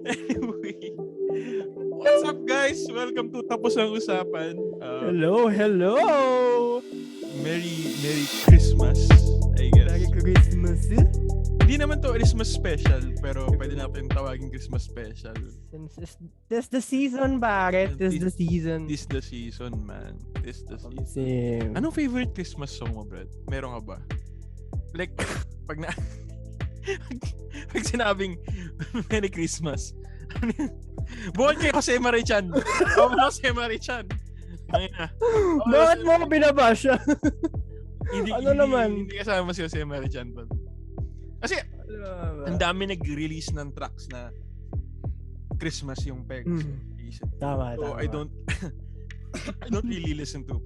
Anyway, what's up guys? Welcome to Tapos ang Usapan. Hello! Merry Christmas, I guess. Merry Christmas. Hindi naman to Christmas special, pero pwede natin tawagin Christmas special. This the season, pare. This the season. This the season, man. This the season. Same. Anong favorite Christmas song mo, Brad? Meron ka ba? Like, pag sinabing Merry Christmas. Bukod kay Jose Marichan. Jose Marichan. Bakit mo ako binabasya? Hindi kasama si Jose Marichan. Kasi, ang dami nag-release ng tracks na Christmas yung pegs. Tama. So, I don't really listen to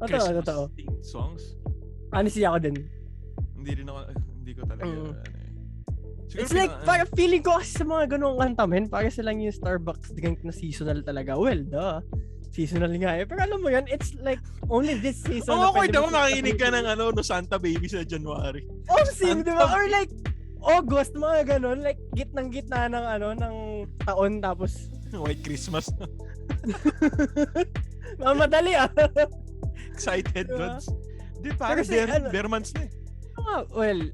Christmas themed songs. Honestly, ako din. Hindi ko talaga. It's like, parang feeling ko kasi sa mga ganung kanta, men, parang silang yung Starbucks drink na seasonal talaga. Well, seasonal nga eh. Pero alam mo yan, it's like only this season. Okay daw, nakikinig ka ng no Santa Baby sa January. Sim, di ba? Or like, August, mga ganon. Like, gitnang-gitna ng taon, tapos White Christmas. Madali Excited diba? months. Di pa, bare months na eh. Well,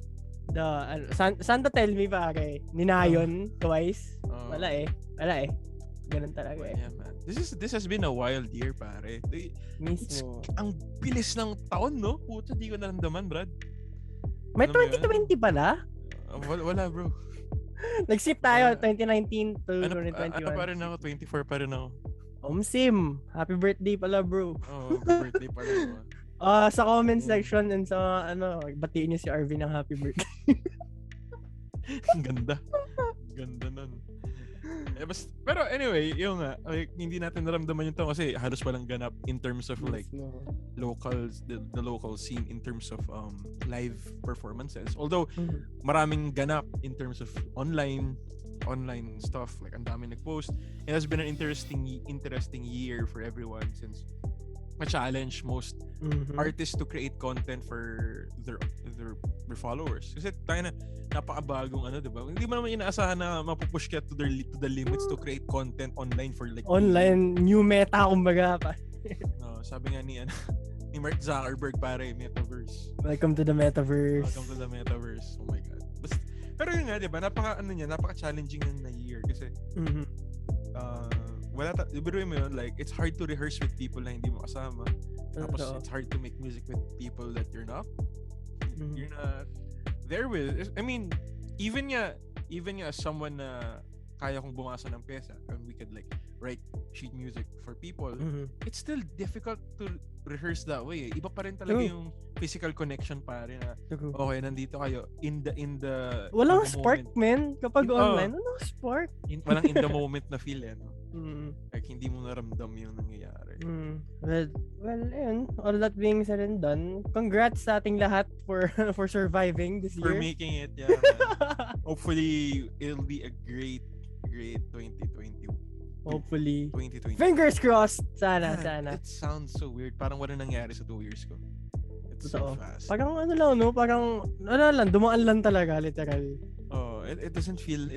Santa Tell Me, pare. Ninayon twice. Wala eh. Ganun talaga eh. Yeah, man. This has been a wild year, pare. Mismo. Ang bilis ng taon, no? Puta, di ko naramdaman, Brad. May 2020 pala? Wala, bro. Nag-skip tayo, 2019 to 2021. Ano pa rin ako? 24 pa rin ako. Sim, happy birthday pala, bro. Happy birthday pala ako. Sa comment section and sa batiin niyo si Arvin ng happy birthday. Ganda nun. Pero anyway, yung hindi natin naramdaman yung taon kasi halos walang ganap in terms of like locals, the local scene in terms of live performances. Although maraming ganap in terms of online stuff, like ang dami nag-post. It has been an interesting year for everyone since ma-challenge most artists to create content for their followers. Kasi tayo na napakabagong diba? Hindi mo naman inaasahan na mapupush ka to the limits to create content online for like online new meta kumbaga pa. Sabi nga ni Mark Zuckerberg, pare, metaverse. Welcome to the metaverse. Oh my god. Pero yun nga, diba? Napaka-challenging na year kasi biruin mo yun, like, it's hard to rehearse with people na hindi mo kasama. Tapos, it's hard to make music with people that you're not there with. I mean, even as someone na kaya kong bumasa ng pyesa and we could like write sheet music for people, it's still difficult to rehearse that way. Iba pa rin talaga yung physical connection, pare, na okay, nandito kayo in the walang in the spark, man, kapag online. Walang spark. Walang in the moment na feel no? Like hindi mo naramdam yung nangyayari. Well, yun. All that being said and done, congrats sa ating lahat for surviving this year. For making it, yeah. Hopefully, it'll be a great 2020. Hopefully. 2020. Fingers crossed. Sana. It sounds so weird. Parang wala nangyari sa 2 years ko. It's so fast. Parang dumaan lang talaga, literal. It doesn't feel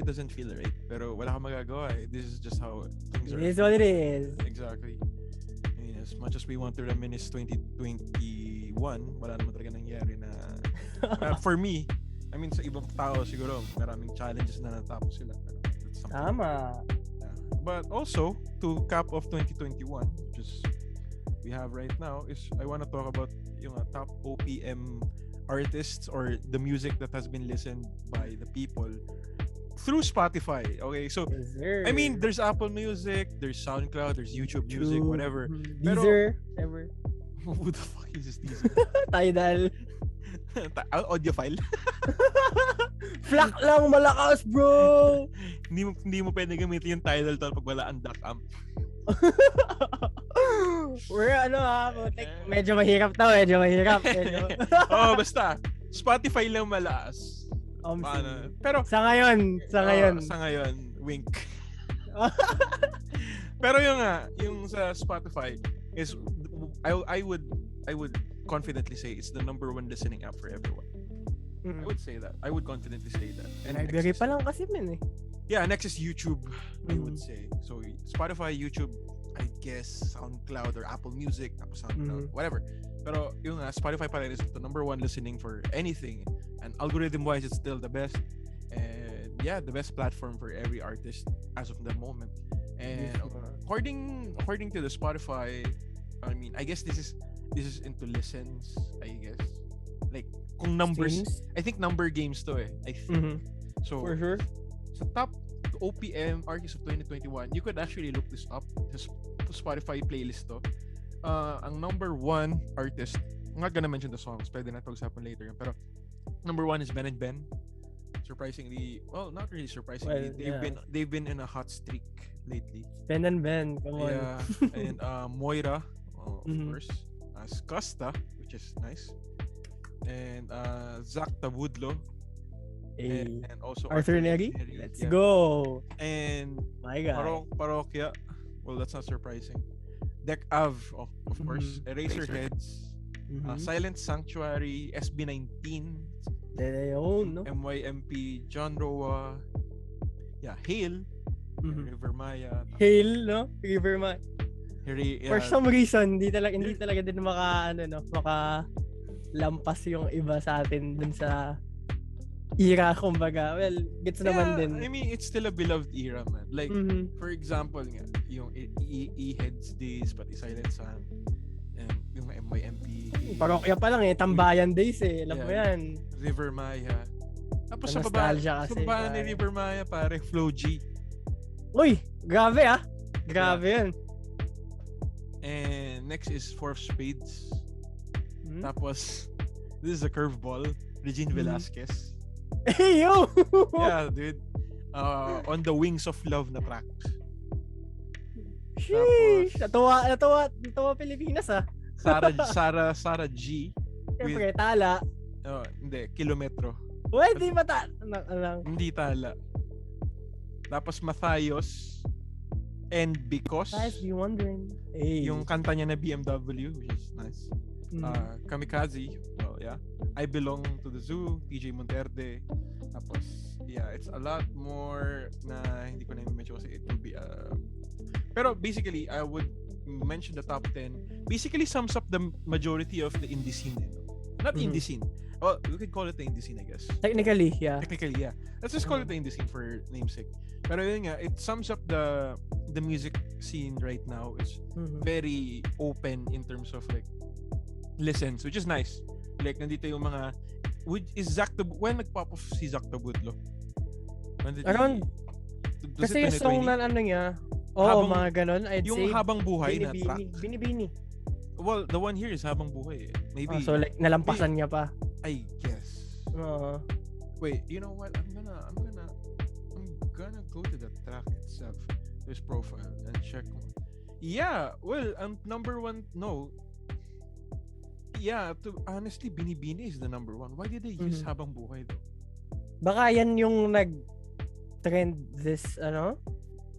right. Pero wala kang magagawa eh. This is just how things are. It is what it is. Exactly. I mean, as much as we want to reminisce 2021, wala naman talaga nangyari na for me, I mean, sa ibang tao siguro, maraming challenges na natapos sila. Tama. Yeah. But also, to cap off 2021, which is we have right now, is I want to talk about yung top OPM artists or the music that has been listened by the people through Spotify. Okay, so I mean, there's Apple Music, there's SoundCloud, there's YouTube Music, whatever. Deezer, ever. Who the fuck is this Deezer? Tidal. Audiophile. Flak lang, malakas, bro. Hindi mo pwede gamitin yung Tidal pag wala ang DAC amp. We're medyo mahirap to, medyo. Basta Spotify lang malakas. Pero sa ngayon, wink. Pero yung sa Spotify is I would confidently say it's the number 1 listening app for everyone. I would say that. I would confidently say that. And library pa lang kasi Yeah, next is YouTube, I would say. So Spotify, YouTube, I guess SoundCloud or Apple Music, tapos SoundCloud, whatever. Pero yung Spotify pa rin is the number one listening for anything. And algorithm-wise, it's still the best. And yeah, the best platform for every artist as of the moment. And according to the Spotify, I mean, I guess this is into listens, I guess. Like kung numbers, Streams? I think number games to I think. So For sure. sa top OPM artists of 2021, you could actually look this up. This Spotify playlist to. Ang number one artist, I'm not gonna mention the songs, pwede na pag-usapan later yun. Pero number one is Ben and Ben. Surprisingly, well, not really surprisingly, they've been in a hot streak lately. Ben and Ben, come on. Yeah, and Moira, of course, Costa, which is nice, and Zach Tabudlo, and also Arthur Neri. Let's go. And my God. Parokya. Well, that's not surprising. Deck Av, of course, Eraserheads, Silent Sanctuary, SB19, MYMP, John Roa, yeah, Hail, River Maya. Hail, no? River Maya. Yeah. For some reason, hindi talaga din maka lampas yung iba sa atin dun sa era, kumbaga. Well, gets naman din. I mean, it's still a beloved era, man. Like, for example, nga, yung E-Heads Days, pati Silent Sun, and yung MYMP. Parokya pa lang Tambayan Days Alam mo yan. River Maya. Tapos sa baba ni River Maya, pare, Flow G. Uy, grabe Grabe yan. And next is Four of Spades. Tapos, this is a curveball, Regine Velasquez. Hey, yo! Yeah, dude. On the Wings of Love na track. Sheesh! Natawa Pilipinas Sarah G. Siyempre, Tala. Hindi, Kilometro. Well, di ba Hindi Tala. Tapos Matthias and Because. Guys, be wondering. Hey. Yung kanta niya na BMW, which is nice. Kamikaze, well, yeah. I Belong to the Zoo, TJ Monterde. Tapos, yeah, it's a lot more na hindi ko na i-mention kasi it will be pero basically, I would mention the top 10. Basically sums up the majority of the indie scene. Not indie scene. Well, we could call it the indie scene, I guess. Technically, yeah. Let's just call it the indie scene for namesake. Pero yun nga, it sums up the music scene right now. It's very open in terms of like listens, which is nice. Like, nandito yung mga when nag-pop off si Zach Tabudlo? Around, kasi yung song na niya, mga ganon, I'd yung say. Yung Habang Buhay na track. Binibini. Well, the one here is Habang Buhay. Maybe. So like, nalampasan niya pa. I guess. Wait, you know what? I'm gonna go to the track itself, this profile, and check. Yeah, well, number one, no. Yeah, honestly, Binibini is the number one. Why did they use Habang Buhay though? Baka yan yung nag-trend this,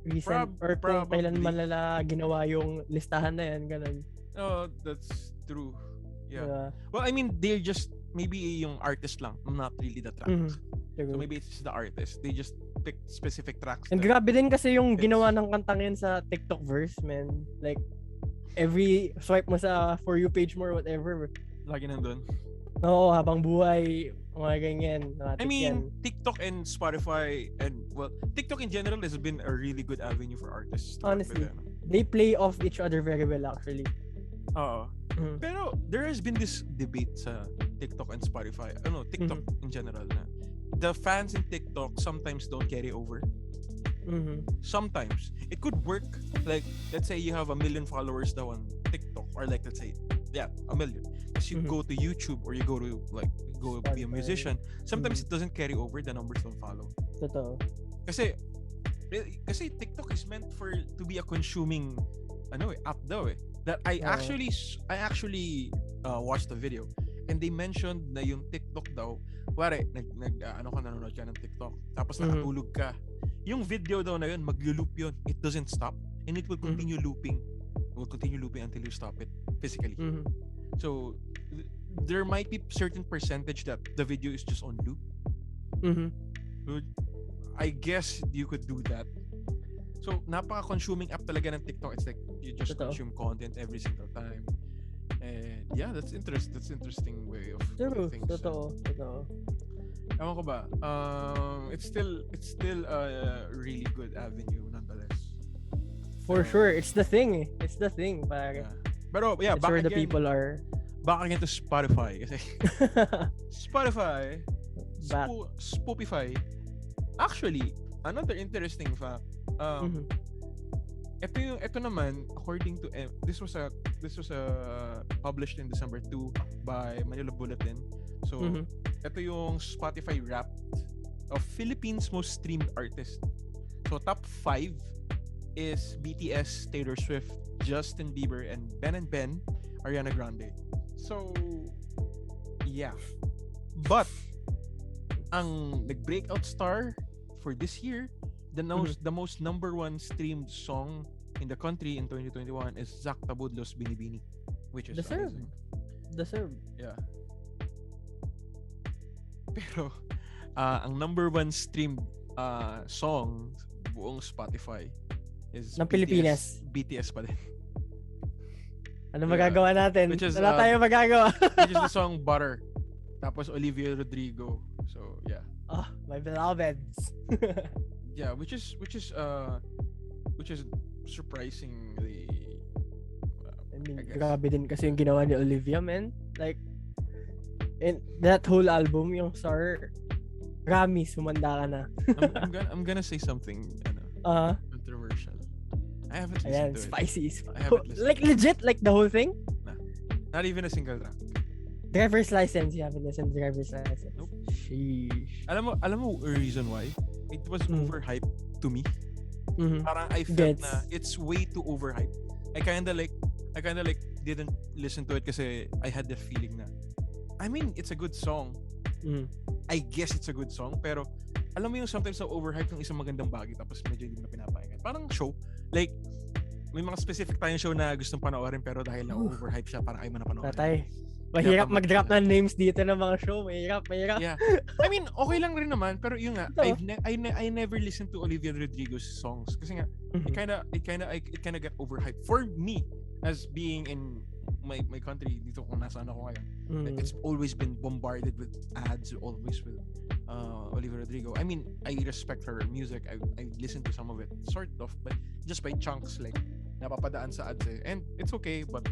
recent, or kung kailan man nila ginawa yung listahan na yan, ganun. Oh, that's true. Yeah. Well, I mean, they're just, maybe yung artist lang, not really the track. So maybe it's the artist. They just pick specific tracks. And grabe din kasi yung ginawa ng kantang yan sa TikTok verse, man. Like, every swipe mo sa For You page mo or whatever. Lagi nandun. Oo, Habang Buhay, mga ganyan. I mean, TikTok and Spotify and, well, TikTok in general has been a really good avenue for artists. Honestly, they play off each other very well actually. Oo. Pero there has been this debate sa TikTok and Spotify. TikTok in general na the fans in TikTok sometimes don't carry over. Sometimes it could work. Like, let's say you have 1 million followers now on TikTok, or like, let's say, 1 million. As you go to YouTube or you go to be a musician, sometimes it doesn't carry over, the numbers don't follow. Totoo. Kasi TikTok is meant to be a consuming app daw eh. That I actually watched the video and they mentioned na yung TikTok daw, pare, nanonood ka ng TikTok, tapos nakatulog ka. Yung video daw na yun, maglo-loop yun. It doesn't stop and it will continue looping. It will continue looping until you stop it physically. So there might be certain percentage that the video is just on loop. I guess you could do that. So, napaka-consuming app talaga ng TikTok. It's like, you just consume content every single time. And yeah, that's interesting way of True. things. Totoo. Ewan ko ba? It's still a really good avenue nonetheless. For sure, it's the thing. It's the thing, pare. Yeah. Pero yeah, it's where the people are. Back again to Spotify kasi Spotify, Spotify. Actually, another interesting fact. Ito naman according to this was published in December 2 by Manila Bulletin. So, ito yung Spotify Wrapped of Philippines' most streamed artists. So, top 5 is BTS, Taylor Swift, Justin Bieber, and Ben, Ariana Grande. So, yeah. But, ang nag-breakout star for this year, the most number one streamed song in the country in 2021 is Zach Tabudlo's Binibini, which is amazing. Deserve. Yeah. Pero, ang number one streamed song buong Spotify is ng Pilipinas. BTS pa din. Ano magagawa natin? Is, wala tayong magagawa. Which is the song Butter. Tapos Olivia Rodrigo. So, yeah. Oh, my beloveds. Yeah, which is surprisingly I mean, grabe din kasi yung ginawa ni Olivia, man. Like, in that whole album, yung Star, Rami, sumanda ka na. I'm gonna say something controversial. I haven't listened to spicy. it. I haven't listened. Like, legit? Like, the whole thing? Nah. Not even a single track. Driver's license. You haven't listened to driver's license. Nope. Sheesh. Alam mo a reason why? It was overhyped to me. Parang I felt na it's way too overhyped. I kinda like didn't listen to it kasi I had the feeling na I mean, it's a good song. I guess it's a good song, pero alam mo yung sometimes na overhype ng isang magandang bagay tapos medyo hindi mo na pinapakinggan. Parang show. Like, may mga specific tayong show na gustong panoorin pero dahil na overhype siya, parang ayaw mo na panoorin. Tatay. Mahirap mag-drop ng names dito ng mga show. Mahirap. Yeah. I mean, okay lang rin naman, pero yun nga, I never listened to Olivia Rodrigo's songs kasi nga, it kinda got overhyped. For me, as being in my country, dito kung nasaan ako ngayon, it's always been bombarded with ads, always with Olivia Rodrigo. I mean, I respect her music. I listen to some of it, sort of, but just by chunks, like, napapadaan sa ads and it's okay, but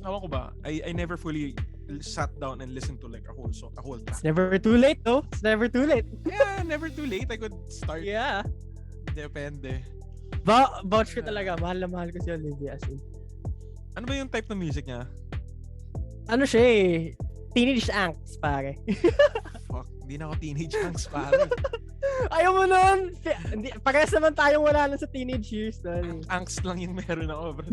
awan ko ba, I never fully sat down and listened to like a whole track. It's never too late though. It's never too late. Yeah, never too late. I could start. Yeah. Depende. Vouch ko talaga. Mahal na mahal ko si Olivia. Ano ba yung type ng music niya? Ano siya eh? Teenage angst, pare. Fuck, hindi na ako teenage angst, pare. Ayaw mo nun! Parehas naman tayong wala lang sa teenage years. Angst lang yung meron ako, bro.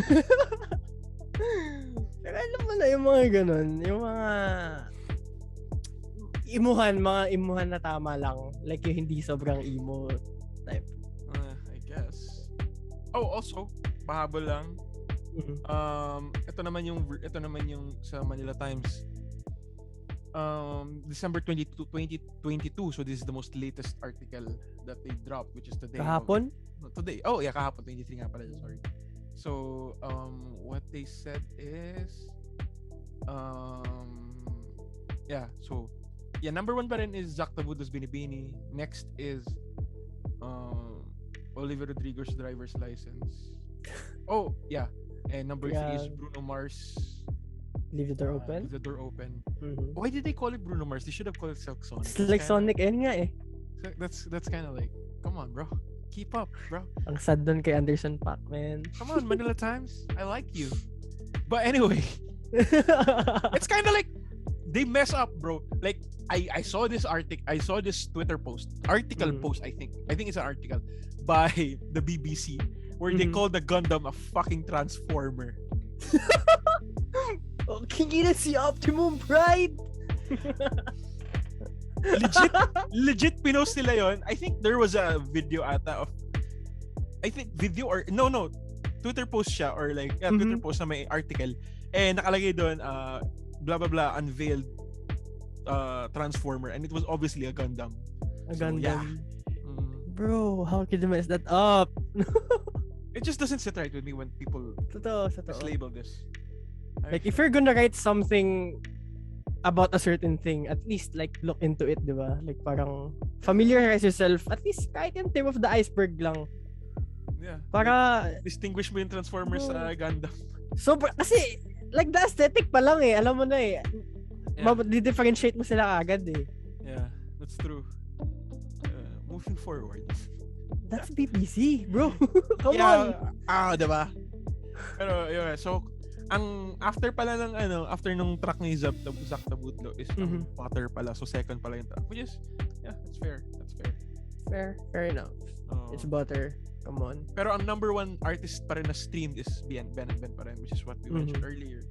Pero alam mo na yung mga ganun, yung mga imuhan na tama lang. Like yung hindi sobrang emo type. I guess. Oh, also, pahabol lang. Ito naman yung sa Manila Times. December 22, 2022. So this is the most latest article that they dropped, which is today. Kahapon? Today. Oh, yeah, kahapon. 23 nga pala. Sorry. So, what they said is, number one pa rin is Zach Tabudlo's Binibini. Next is, Olivia Rodrigo's Driver's License. Oh, yeah. And number 3 is Bruno Mars. Leave the Door Open? Leave the Door Open. Why did they call it Bruno Mars? They should have called it Silk Sonic. It's like Sonic nga eh. That's kind of like, come on, bro. Keep up, bro. Ang sad dun kay Anderson .Paak, man. Come on, Manila Times. I like you. But anyway, it's kind of like they mess up, bro. Like I saw this Twitter post, post. I think it's an article by the BBC where they call the Gundam a fucking transformer. Oh, kikita si Optimum Pride. legit pinost nila yon. I think there was a video ata of Twitter post siya or like Twitter post na may article nakalagay doon blah blah blah unveiled Transformer and it was obviously a Gundam. Gundam. Bro, how could you mess that up? It just doesn't sit right with me when people Totoo. mislabel this. Like, if you're gonna write something about a certain thing, at least, like, look into it, di ba? Like, parang familiarize yourself. At least, kahit yung tip of the iceberg lang. Yeah. Para... Like, distinguish mo yung Transformers sa Gundam. So, kasi, like, the aesthetic pa lang eh. Alam mo na eh. Yeah. Di-differentiate mo sila agad eh. Yeah, that's true. Moving forward. That's BBC, bro. Come on. Diba? Pero, yun, so, ang after pala ng after nung track ni Zach Tabudlo is Water pala. So, second pala yung track. Which is, yeah, that's fair. Fair enough. It's Butter. Come on. Pero ang number one artist pa rin na streamed is Ben and Ben pa rin, which is what we mentioned earlier.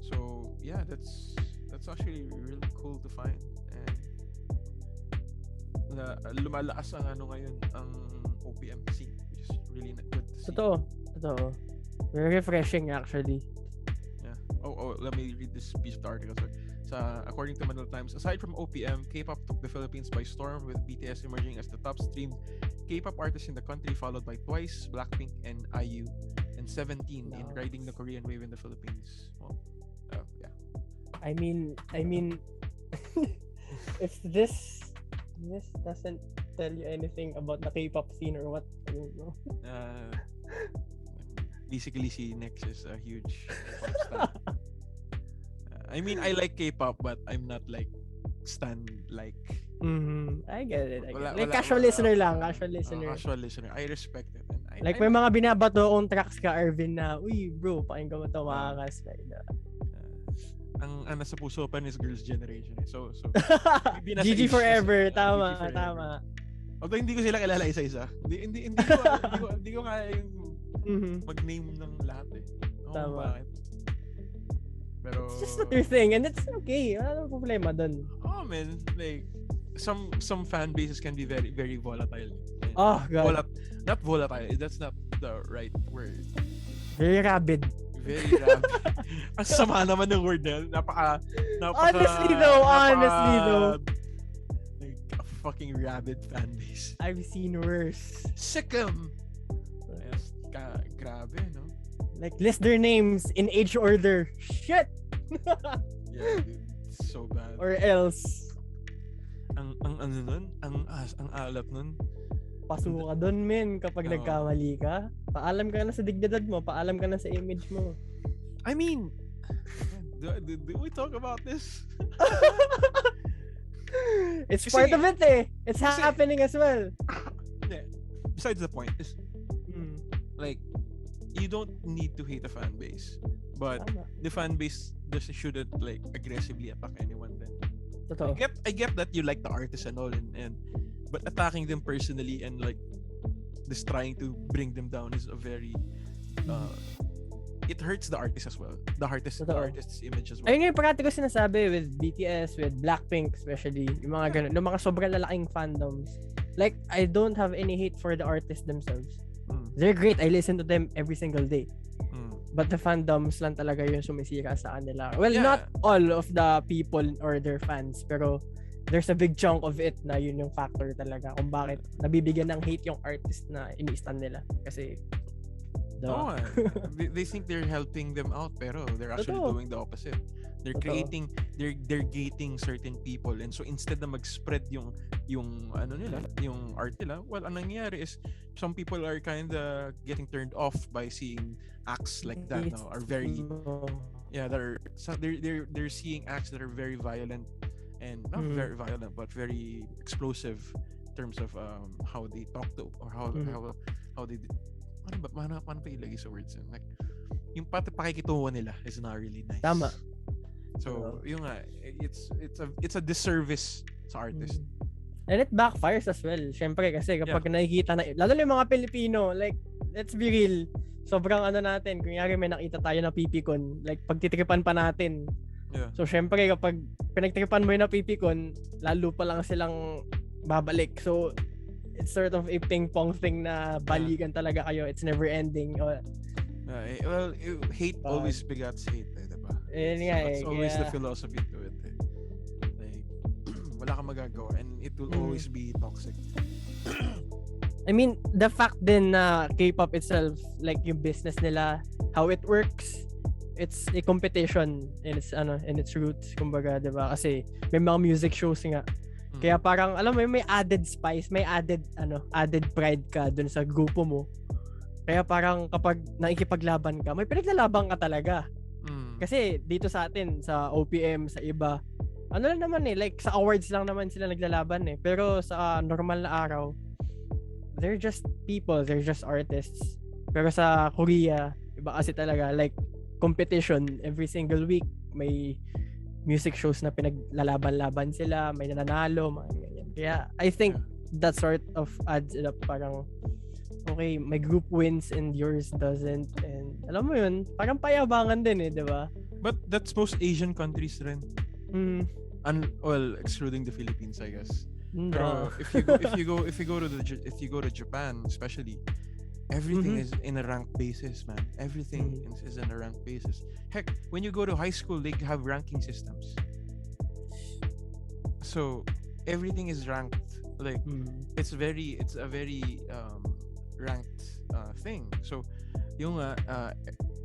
So, yeah, that's actually really cool to find. And lumalakas ang ngayon ang OPM scene, which is really good to see. Totoo. Very refreshing actually. Yeah. Let me read this piece of the article. So, according to Manila Times, aside from OPM, K-pop took the Philippines by storm, with BTS emerging as the top streamed K-pop artist in the country, followed by Twice, Blackpink, and IU, and 17 in riding the Korean wave in the Philippines. Well, yeah. I mean, if this doesn't tell you anything about the K-pop scene or what, I don't know. Basically, si Nex is a huge pop star. I mean, I like K-pop, but I'm not like stan like. I get it. Like casual listener lang, casual listener. Casual listener. I respect it. And like may mga binabato kong tracks ka, Arvin, na, uy bro, pakinggan mo ito, makakaslide na. Ang nasa puso pa is Girls' Generation. So GG forever. Tama. Although hindi ko sila kilala isa-isa. Hindi ko kaya yung mag-name ng lahat eh. Tama. Bakit? Pero it's just not your thing and it's okay. Wala nang problema dun. Oh man, like some fan bases can be very very volatile. Oh god. Not volatile. That's not the right word. Very rabid. Ang sama naman ng word na yun. Napaka honestly though. Like a fucking rabid fan base. I've seen worse. Sikkim. Yes, grabe, no? Like, list their names in age order. Shit! Yeah, dude. It's so bad. Or else. Ang alat nun. Paso ka dun, men, kapag nagkamali ka. Paalam ka na sa dignidad mo. Paalam ka na sa image mo. I mean, do we talk about this? It's part of it eh. It's happening as well. Yeah. Besides the point is, like, you don't need to hate a fan base. But the fan base just shouldn't like aggressively attack anyone then. Totoo. I get that you like the artist and all and but attacking them personally and like just trying to bring them down is a very it hurts the artist as well. The artist's image as well. Ayun yung parati ko sinasabi with BTS, with Blackpink especially, yung mga ganun, yung mga sobrang lalaking fandoms. Like, I don't have any hate for the artists themselves. They're great. I listen to them every single day. But the fandoms lang talaga yung sumisira sa kanila. Well, not all of the people or their fans, pero there's a big chunk of it na yun yung factor talaga kung bakit nabibigyan ng hate yung artist na ini-stan nila. Kasi they think they're helping them out pero they're actually doing the opposite. They're creating they're gating certain people and so instead na mag-spread yung art nila, well, ang nangyayari is some people are kind of getting turned off by seeing acts like that now are very they're seeing acts that are very violent and not very violent but very explosive in terms of how they talk to or how they paano pa ilagay sa words like yung pakikitungo nila is not really nice. Tama. So yung it's a disservice sa artist. And it backfires as well. Syempre kasi kapag nakikita na lalo na yung mga Pilipino, like let's be real, sobrang natin, kunyari may nakita tayo na pipikon, like pagtitripan pa natin. Yeah. So syempre kapag pinagtripan mo yung pipikon, lalo pa lang silang babalik. So it's sort of a ping-pong thing na balikan talaga kayo. It's never ending. Well, hate always begets hate, diba? That's always the philosophy to it. Like, wala kang magagawa and it will always be toxic. I mean, the fact din na K-pop itself, like yung business nila, how it works, it's a competition in its roots, kumbaga, 'di ba? Kasi may mga music shows nga. Kaya parang alam mo, may added spice, may added pride ka dun sa grupo mo. Kaya parang kapag nakikipaglaban ka, may pinaglalaban ka talaga. Kasi dito sa atin, sa OPM, sa iba, lang naman like sa awards lang naman sila naglalaban Pero sa normal na araw, they're just people, they're just artists. Pero sa Korea, iba kasi talaga, like competition every single week, may music shows na pinaglalaban-laban sila, may nananalo, mga ganyan. Kaya I think that sort of adds it up, parang okay, my group wins and yours doesn't, and alam mo yun, parang payabangan din di ba? But that's most Asian countries rin. Well, excluding the Philippines, I guess. Pero if you go to Japan, especially, everything is in a ranked basis, man. Everything is in a ranked basis. Heck, when you go to high school, they have ranking systems. So everything is ranked. Like it's a very ranked thing. So yung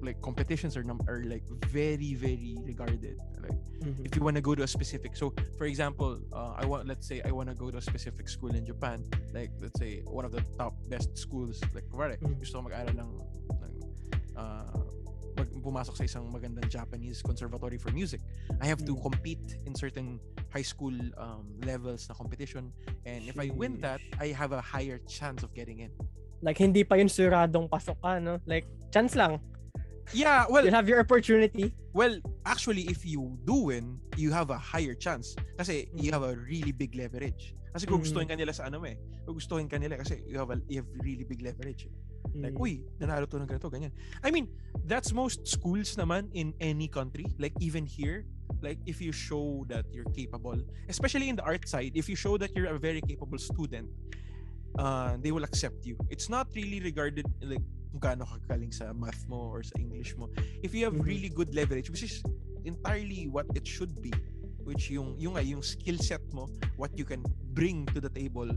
like competitions are like very, very regarded. Like if you want to go to a specific, so for example, let's say I want to go to a specific school in Japan, like let's say one of the top best schools, like gusto ko mag-aral ng pumasok sa isang magandang Japanese conservatory for music. I have to compete in certain high school levels na competition, and if I win that, I have a higher chance of getting in. Like hindi pa yun suradong pasok ka, no? Like chance lang. Yeah, well, you'll have your opportunity. Well, actually, if you do win, you have a higher chance kasi you have a really big leverage. Kasi gugustuhin ka nila sa gugustuhin ka nila kasi you have really big leverage. Like, uy, nanalo to ng ganito, ganyan. I mean, that's most schools naman in any country. Like, even here, like, if you show that you're capable, especially in the art side, if you show that you're a very capable student, they will accept you. It's not really regarded, like, kung gaano ka galing sa math mo or sa English mo. If you have really good leverage, which is entirely what it should be, which yung skill set mo, what you can bring to the table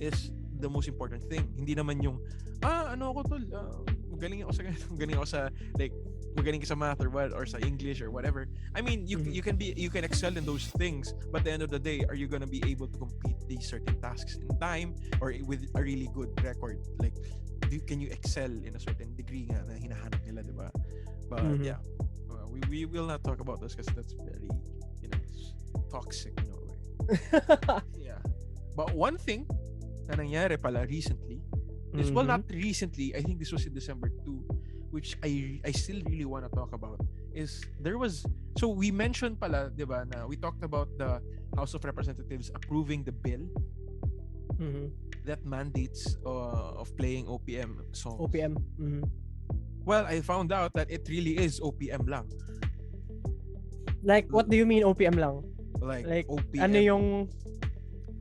is the most important thing. Hindi naman yung magaling ako sa like magaling ka sa math or what, or sa English or whatever. I mean, you can excel in those things, but at the end of the day, are you gonna be able to complete these certain tasks in time or with a really good record? Like, can you excel in a certain degree nga na hinahanap nila, diba? But yeah, we will not talk about this because that's very, toxic in a way. Yeah. But one thing na nangyari pala recently is, well, not recently, I think this was in December 2, which I still really want to talk about, is so we mentioned pala, diba, na we talked about the House of Representatives approving the bill that mandates of playing OPM songs. OPM. Well, I found out that it really is OPM lang. Like, what do you mean OPM lang? Like OPM. Ano yung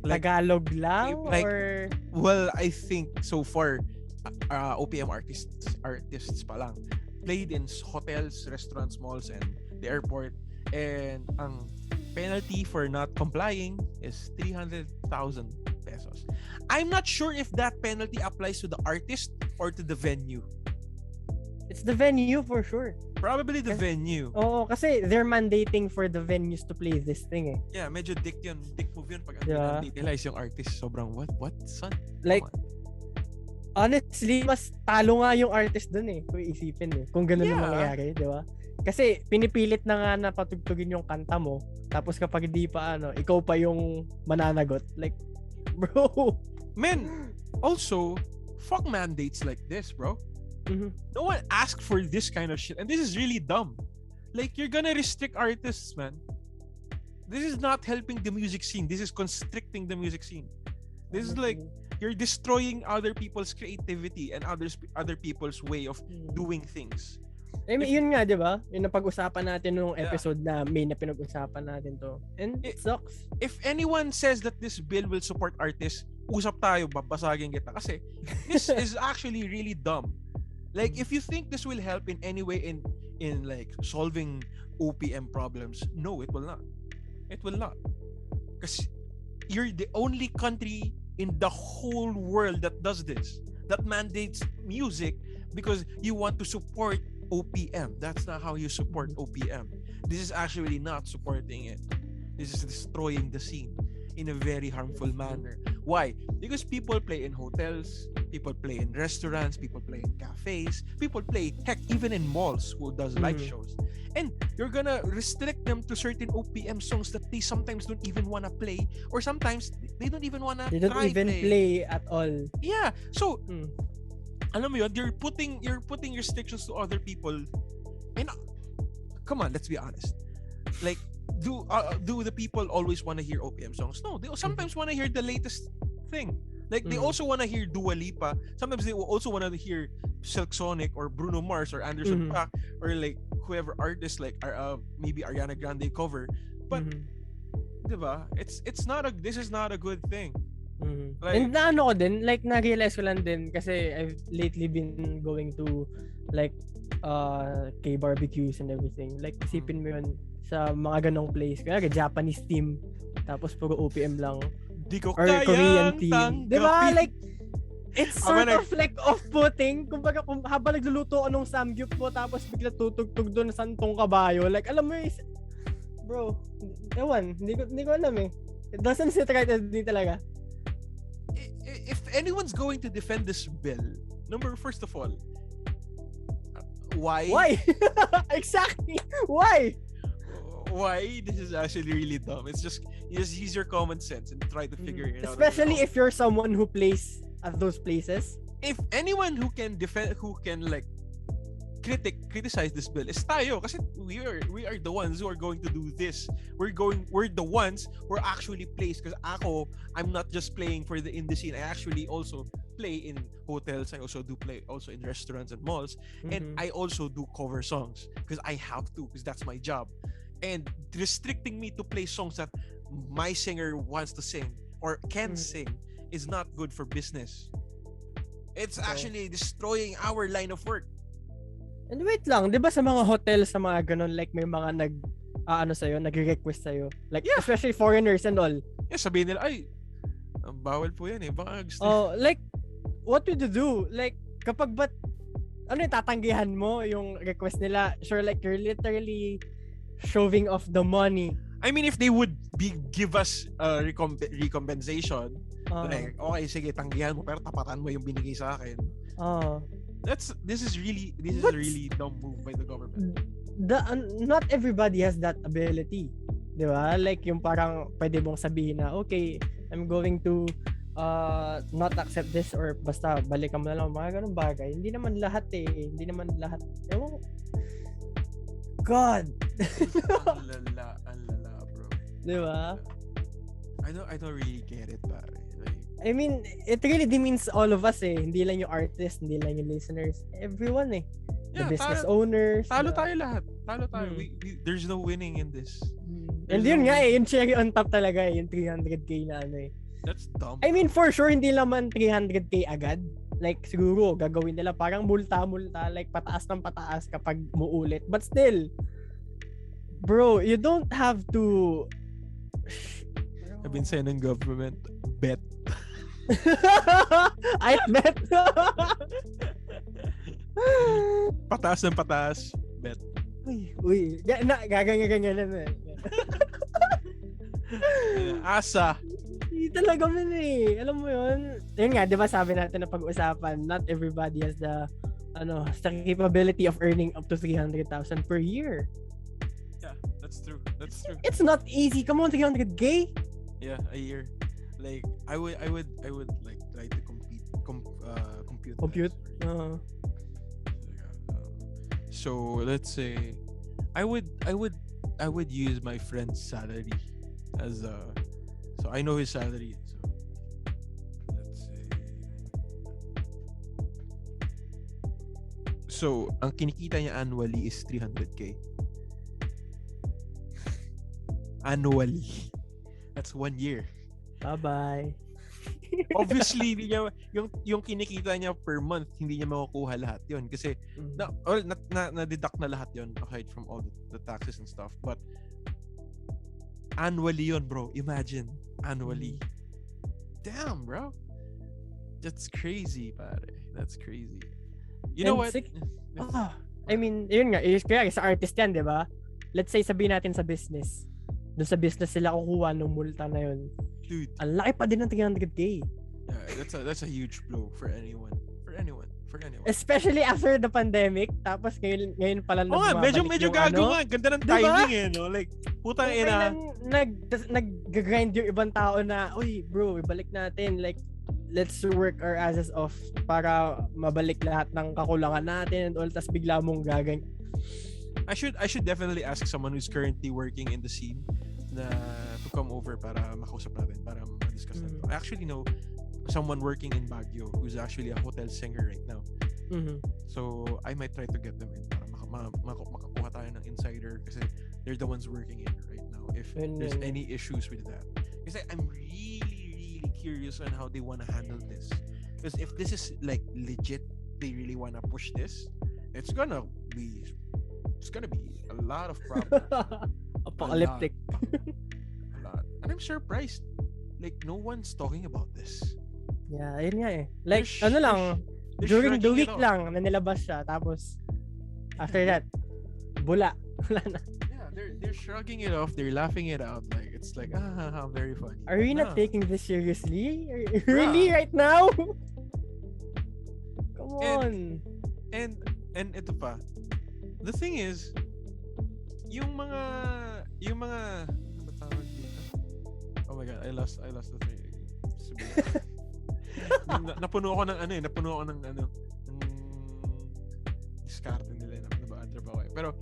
Tagalog lang, like, or? Well, I think so far, OPM artists pa lang played in hotels, restaurants, malls, and the airport. And ang penalty for not complying is 300,000 pesos. I'm not sure if that penalty applies to the artist or to the venue. It's the venue for sure. Probably the venue. Oo, kasi they're mandating for the venues to play this thing Yeah, medyo dick move yun pag mandate nila is yung artist. Sobrang what son? Like, honestly, mas talo nga yung artist dun kung isipin kung ganun yung mangyayari, di ba? Kasi pinipilit na nga na patugtugin yung kanta mo, tapos kapag hindi pa ikaw pa yung mananagot. Like, bro. Man, also, fuck mandates like this, bro. No one asked for this kind of shit, and this is really dumb. Like, you're gonna restrict artists, man. This is not helping the music scene. This is constricting the music scene. This is like you're destroying other people's creativity and other people's way of doing things. I mean, yun nga, di ba? Yung napag-usapan natin nung episode na may na pinag-usapan natin to. And it sucks. If anyone says that this bill will support artists, usap tayo, babasagin kita. Kasi this is actually really dumb. Like, if you think this will help in any way in like solving OPM problems, no, it will not. It will not. Because you're the only country in the whole world that does this, that mandates music because you want to support OPM. That's not how you support OPM. This is actually not supporting it. This is destroying the scene in a very harmful manner. Why? Because people play in hotels, people play in restaurants, people play in cafes, people play, heck, even in malls who does live shows. And you're gonna restrict them to certain OPM songs that they sometimes don't even wanna play, or sometimes they don't even wanna play at all. Yeah. So, alam mo yun, you're putting restrictions to other people. And come on, let's be honest. Like, do the people always want to hear OPM songs? No, they sometimes want to hear the latest thing. Like, they also want to hear Dua Lipa. Sometimes they also want to hear Silk Sonic or Bruno Mars or Anderson .Paak or like whoever artist, like maybe Ariana Grande cover. But diba? This is not a good thing. Like, and ko din, like na-realize ko lang din kasi I've lately been going to like K-barbecues and everything. Like isipin mo yun sa mga ganong place. Kaya Japanese team tapos puro OPM lang. Di ko or Korean team. Diba? Like it's sort of like off-putting. Kumbaga habang nagluluto anong samgyup mo tapos bigla tutugtog doon santong kabayo. Like alam mo bro, ewan, hindi ko alam eh. It doesn't sit right with me talaga. If anyone's going to defend this bill, first of all, why? Exactly. Why? This is actually really dumb. It's just use your common sense and try to figure it out. Especially if you're someone who plays at those places. If anyone who can like criticize this bill is tayo, kasi we are the ones who are going to do this. We're the ones who are actually plays, because I'm not just playing for the indie scene. I actually also play in hotels. I also do play also in restaurants and malls, and I also do cover songs because I have to, because that's my job. And restricting me to play songs that my singer wants to sing or can sing is not good for business. It's actually destroying our line of work. And wait lang, 'di ba sa mga hotels, sa mga ganun, like may mga nagre-request sa'yo. Like especially foreigners and all. Yeah, sabihin nila, ay, bawal po yan eh. Baka like what would you do? Like kapag tatanggihan mo yung request nila? Sure, like you're literally shoving off the money. I mean, if they would give us recompensation, like, okay, sige, tanggihan mo, pero tapatan mo yung binigay sa akin. This is a really dumb move by the government. Not everybody has that ability. Di ba? Like, yung parang pwede mong sabihin na, okay, I'm going to not accept this, or basta balikan mo na lang mga ganung bagay. Hindi naman lahat. Ewan, God. Ang lala, bro. Diba? I don't really get it, pare. Like, I mean, it really demeans all of us eh. Hindi lang yung artists, hindi lang yung listeners. Everyone eh. The business owners. Talo tayo lahat. Talo tayo. There's no winning in this. And yun nga eh, yung cherry on top talaga eh, yung 300k na eh. That's dumb. I mean, for sure, hindi naman 300k agad. Like, siguro, gagawin nila parang multa, like, pataas ng pataas kapag muulit. But still, bro, you don't have to... I've been saying ng government, bet. I bet. Pataas ng pataas, bet. Uy. Gaganyan na. Asa. Hindi talaga man eh. Alam mo yun? Yun nga, di ba sabi natin na pag-usapan, not everybody has the capability of earning up to 300,000 per year. Yeah, that's true. It's not easy. Come on, 300k? Yeah, a year. Like, I would like try to compute. So let's say I would use my friend's salary as so I know his salary. So let's say, so ang kinikita niya annually is 300k. Annually. That's 1 year. Bye-bye. Obviously, hindi niya, yung kinikita niya per month, hindi niya makukuha lahat yun. Kasi, na-deduct na lahat yun aside from all the taxes and stuff. But, annually yun, bro. Imagine, annually. damn, bro. That's crazy, pare. That's crazy. You know what? I mean, yun nga, kaya sa artist yan, di ba? Let's say, sabihin natin sa business. Doon sa business sila kukuha ng multa na yun. Dude. Ang laki pa din ng 300K. Yeah, that's a huge blow for anyone. For anyone. Especially after the pandemic. Tapos ngayon pala medyo gago nga. Ganda ng timing no? Like, putang ina. Nag-grind yung ibang tao na, uy, bro, ibalik natin. Like, let's work our asses off para mabalik lahat ng kakulangan natin and all. Tas bigla mong gagang. I should definitely ask someone who's currently working in the scene na to come over para makausap natin, para ma-discuss natin. I actually know someone working in Baguio who's actually a hotel singer right now. So I might try to get them in para makakuha tayo ng insider kasi they're the ones working in right now if there's any issues with that. Kasi I'm really curious on how they want to handle this. Because if this is like legit, they really want to push this, it's gonna be a lot of problems. Apocalyptic. A lot. And I'm surprised like no one's talking about this. Yeah, ayun nga eh. Like, during the week lang na nilabas siya. Tapos, after that, bula. Wala na. Yeah, they're shrugging it off. They're laughing it out. Like, it's like, very funny. Are we not taking this seriously? Really, right now? Come on. And ito pa. The thing is, yung mga, ano ba tawag dito? Oh my God, I lost the thing. Napuno ako ng diskarte nila na ba pero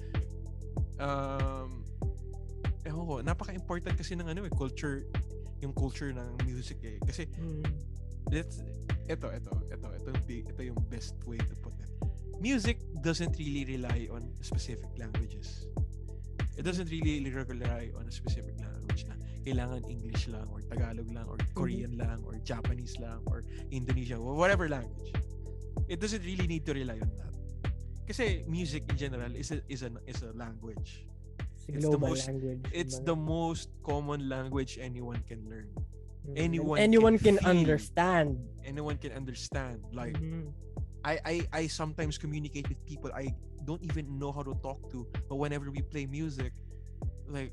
ewan ko, napaka-important kasi ng culture, yung culture ng music eh. Kasi ito yung best way to put it. Music doesn't really rely on specific languages. It doesn't really rely on a specific language na kailangan English lang or Tagalog lang or Korean lang or Japanese lang or Indonesian or whatever language. It doesn't really need to rely on that. Kasi music in general is a language. It's the most language. It's the most common language anyone can learn. Anyone can understand. Anyone can understand. Like I sometimes communicate with people I don't even know how to talk to, but whenever we play music, like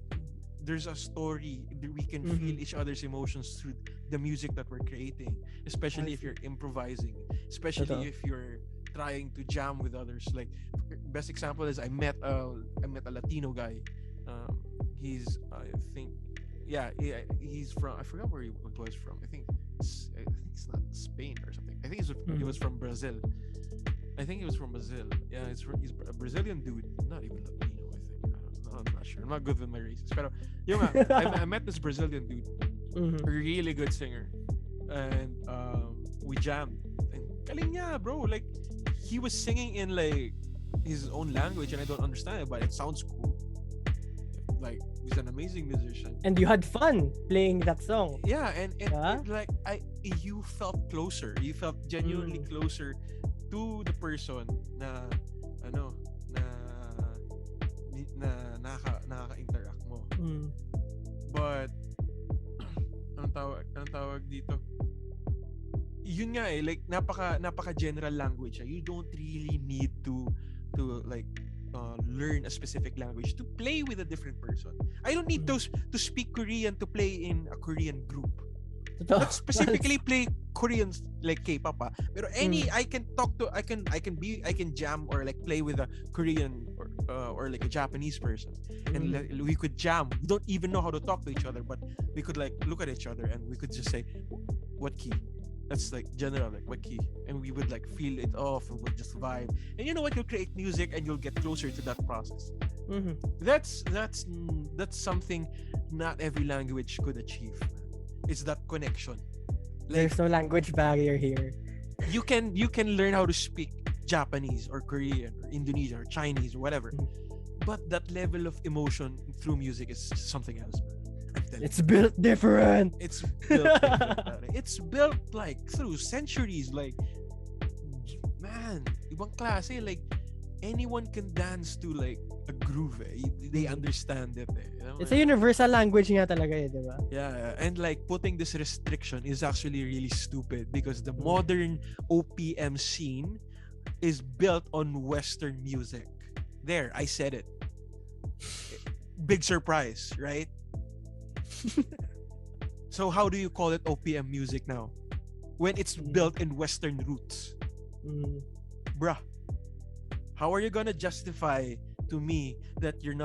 there's a story, we can feel each other's emotions through the music that we're creating, especially if you're improvising, especially if you're trying to jam with others. Like best example is I met a Latino guy. He's he's from, I forgot where he was from. I think it's not Spain or something. I think he was from Brazil. Yeah, he's a Brazilian dude, not even Latino, I think. I'm not sure. I'm not good with my races. Pero I met this Brazilian dude, a really good singer, and we jammed. And galing niya, bro. Like he was singing in like his own language, and I don't understand it, but it sounds cool. Like he's an amazing musician. And you had fun playing that song. Yeah, and like you felt closer. You felt genuinely closer to the person na nakaka-interact mo. But anong tawag dito? Yun nga eh, like napaka general language. You don't really need to like learn a specific language to play with a different person. I don't need to speak Korean to play in a Korean group. Not specifically play Korean like K-pop, pero I can jam or like play with a Korean or like a Japanese person, and we could jam. We don't even know how to talk to each other, but we could like look at each other and we could just say, what key? That's like general, like what key, and we would like feel it off and we'll just vibe. And you know what? You'll create music and you'll get closer to that process. That's something not every language could achieve. It's that connection. Like, there's no language barrier here. You can learn how to speak Japanese or Korean or Indonesian or Chinese or whatever, but that level of emotion through music is something else, man. It's built different. It's built different. It's built like through centuries. Like, man, ibang klase. Like, anyone can dance to like a groove. They understand it. It's a universal language nga talaga di ba? Yeah, and like putting this restriction is actually really stupid because the modern OPM scene is built on Western music. There, I said it. Big surprise, right? So how do you call it OPM music now when it's built in Western roots? Bruh, how are you gonna justify to me that you're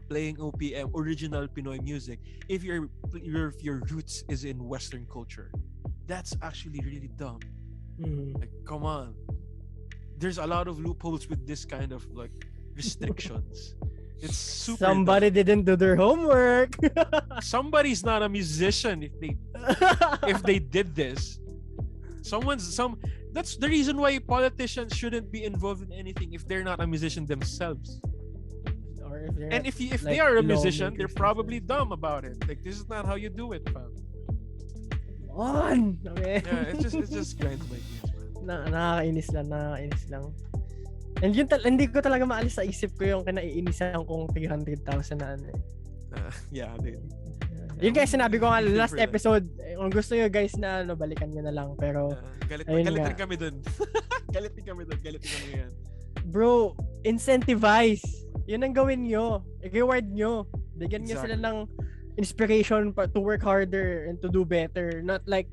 playing OPM, original Pinoy music, if your roots is in Western culture? That's actually really dumb. Like, come on. There's a lot of loopholes with this kind of like restrictions. It's super Somebody dumb. didn't do their homework. Somebody's not a musician if they did this. That's the reason why politicians shouldn't be involved in anything if they're not a musician themselves. Or if they are a musician, they're probably dumb about it. Like, this is not how you do it, fam. On. Okay. Yeah, it just grinds my gears, man. Nakakainis lang. And yun hindi ko talaga maalis sa isip ko yung kinaiinisan kong 300,000 na ano eh. Yeah, dude. Yun guys, sinabi ko nga last episode, kung gusto nyo guys na balikan nyo na lang. Pero, galit din kami dun. Galit din kami yan. Bro, incentivize. Yun ang gawin nyo. I-reward nyo. Bigyan nyo sila ng inspiration to work harder and to do better. Not like,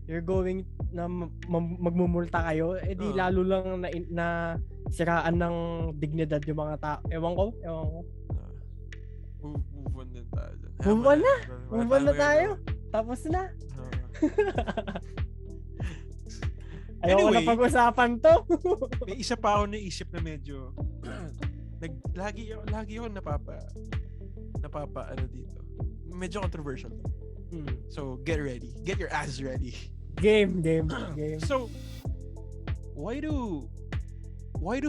you're going na magmumulta kayo. Di lalo lang na siraan ng dignidad yung mga tao. Ewan ko. Move on din tayo. Move on na tayo. Tapos na. Ayaw ko na pag-usapan to. May isa pa ako naisip na medyo lagi ako napapa ano dito. Medyo controversial. So get ready. Get your ass ready. Game. So why do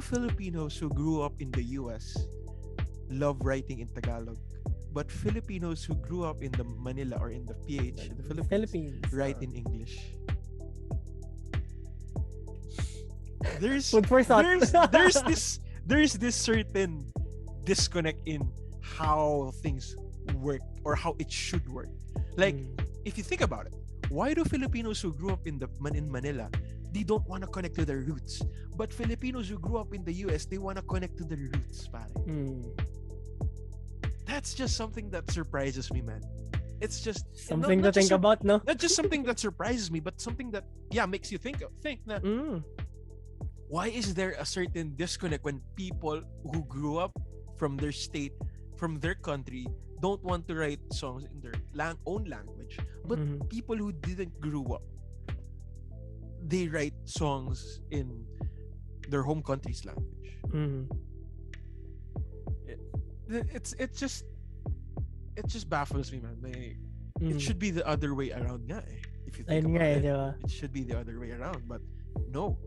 Filipinos who grew up in the US love writing in Tagalog, but Filipinos who grew up in the Manila or in the PH, the Philippines write in English? There's this certain disconnect in how things work or how it should work. Like, if you think about it, why do Filipinos who grew up in Manila, they don't want to connect to their roots, but Filipinos who grew up in the US, they want to connect to their roots, pare? That's just something that surprises me, man. It's just something to think about, no? Not just something that surprises me, but something that makes you think na why is there a certain disconnect when people who grew up from their state, from their country, don't want to write songs in their own language, but people who didn't grow up, they write songs in their home country's language? It just baffles me, man. Like, it should be the other way around nga eh. If you think about it, it should be the other way around, but no.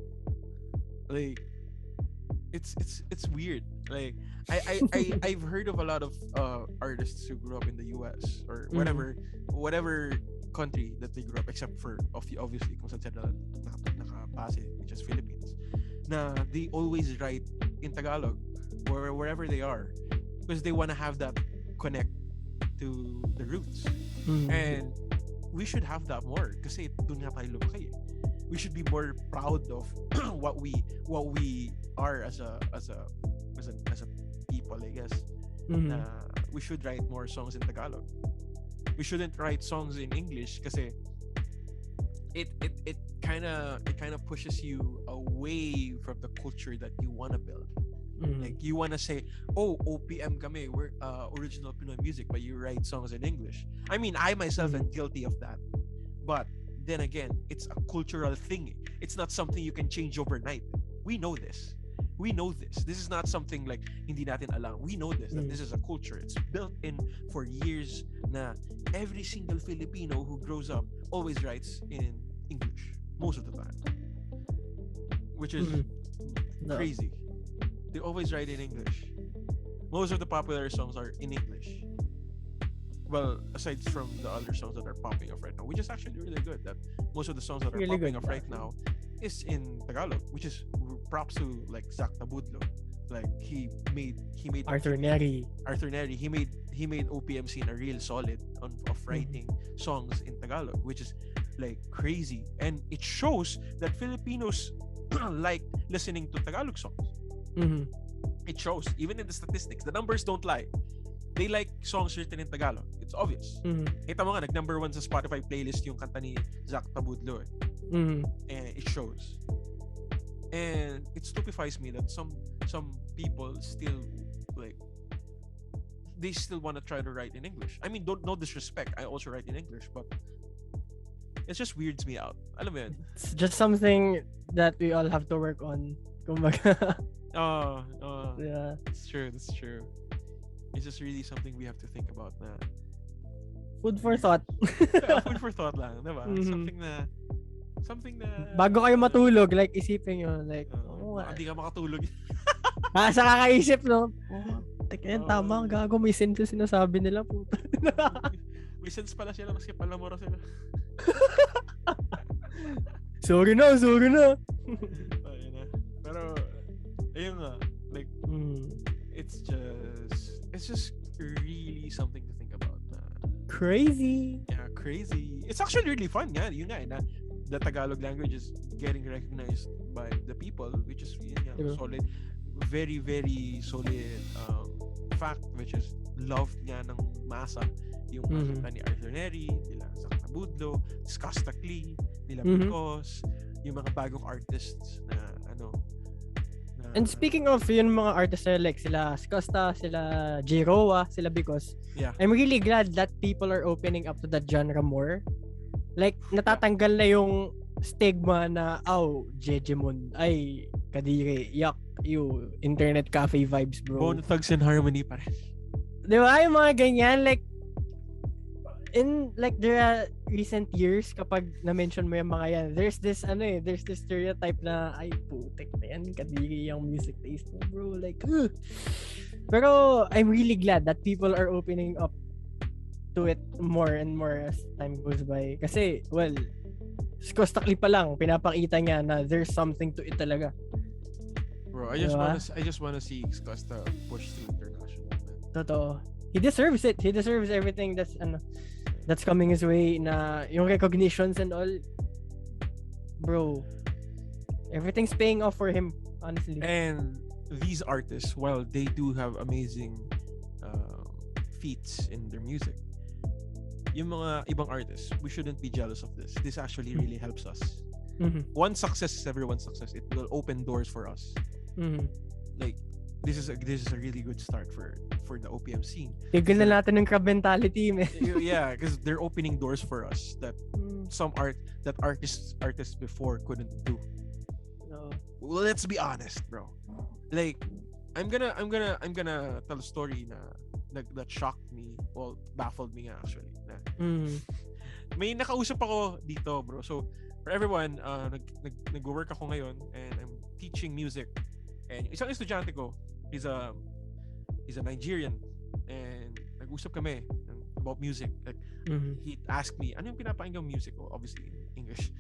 Like, it's weird. Like, I've heard of a lot of artists who grew up in the US or whatever country that they grew up, except for obviously kung saan sila nakabase, which is Philippines. Na they always write in Tagalog or wherever they are because they want to have that connect to the roots. And we should have that more kasi doon nga tayo lumaki. We should be more proud of what we are as a people, I guess. We should write more songs in Tagalog. We shouldn't write songs in English kasi it kind of pushes you away from the culture that you want to build. Like, you want to say, oh, OPM kami, we're original Pinoy music, but you write songs in English. I mean, I myself am guilty of that, but then again, it's a cultural thing. It's not something you can change overnight. We know this. This is not something like hindi natin alam. We know this, that this is a culture. It's built in for years na every single Filipino who grows up always writes in English most of the time, which is crazy. They always write in English. Most of the popular songs are in English. Well, aside from the other songs that are popping off right now, which is actually really good. That most of the songs that are popping off right now is in Tagalog, which is props to like Zach Tabudlo, Like he made Arthur Neri. He made OPM scene a real solid of writing songs in Tagalog, which is like crazy, and it shows that Filipinos like listening to Tagalog songs. It shows even in the statistics. The numbers don't lie. They like songs written in Tagalog. It's obvious. Kita mo nga, nag-number 1 sa Spotify playlist yung kanta ni Zach Tabudlo. And it shows. And it stupefies me that some people still like they still want to try to write in English. I mean, no disrespect. I also write in English, but it just weirds me out. Alam mo yun? It's just something that we all have to work on. Kumbaga. Yeah. It's true. It's just really something we have to think about na. Food for thought. Food for thought lang, diba? Something na bago kayo matulog, like isipin nyo, like hindi ka makatulog. Sa kakaisip, no? Teka yan, tama, gago, may sense yung sinasabi nila, puta. May sense pala sila, maski palamura sila. Sorry na. Ayun na. Pero, ayun nga, like, it's just really something to think about. Crazy. Yeah, crazy. It's actually really fun. Yeah, yun nga, na the Tagalog language is getting recognized by the people, which is solid, very very solid fact, which is loved nga ng masa yung kanta ni Arthur Neri, nila Zach Tabudlo, Skasta Klee, nila Because, yung mga bagong artists na and speaking of yun mga artists na like sila Skasta, sila J-Roa, sila Because, I'm really glad that people are opening up to that genre more. Like, natatanggal na yung stigma na, Jejemon, ay, kadiri, yak, internet cafe vibes, bro. Bone Thugs and Harmony pa rin. Di ba? Yung mga ganyan, like, in, like, there are recent years, kapag na-mention mo yung mga yan, there's this stereotype na, ay, putik na yan, kadiri yung music taste mo, bro. Like, Pero, I'm really glad that people are opening up to it more and more as time goes by. Kasi, well, Skasta Klee pa lang, pinapakita niya na there's something to it talaga. Bro, I just wanna see Skasta push through international. Totoo. He deserves it. He deserves everything that's coming his way, na yung recognitions and all. Bro, everything's paying off for him, honestly. And these artists, while they do have amazing feats in their music, yung mga ibang artists, we shouldn't be jealous of this. This actually really helps us. One success is everyone's success. It will open doors for us. Like, this is a really good start for the OPM scene. Tigil na natin ng crab mentality, man. Yeah, because they're opening doors for us that artists before couldn't do. No. Well, let's be honest, bro. Like, I'm gonna tell a story that shocked me, well, baffled me actually. May nakausap ako dito, bro. So for everyone, nag-work ako ngayon and I'm teaching music. And isang estudyante ko, he's a Nigerian, and nag-usap kami about music. Like, he asked me, ano yung pinapakinggang music ko? Obviously in English.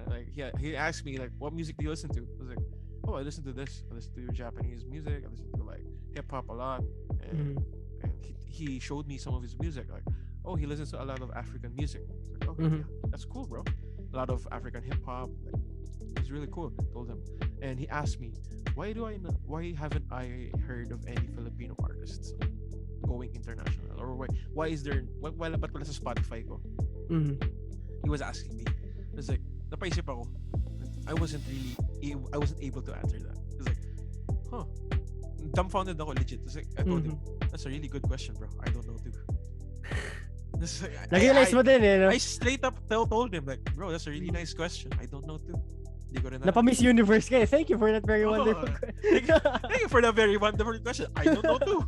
Like he asked me, like, what music do you listen to? I was like, I listen to this. I listen to Japanese music. I listen to like hip hop a lot. And he showed me some of his music. Like, he listens to a lot of African music. I was like, okay, yeah, that's cool, bro. A lot of African hip hop. Like, it's really cool. I told him, and he asked me, why haven't I heard of any Filipino artists going international, or why is there ba't wala sa Spotify ko? He was asking me. I was like, napaisip ako. I wasn't able to answer that. I was like, dumbfounded ako, legit. I told him, that's a really good question, bro. I don't know too. Nag-realize mo din, eh, no? I straight up told him, like, bro, that's a really nice question. I don't know too. Napa-Miss Universe ka eh. Thank you for that very wonderful question. Thank you for that very wonderful question. I don't know too.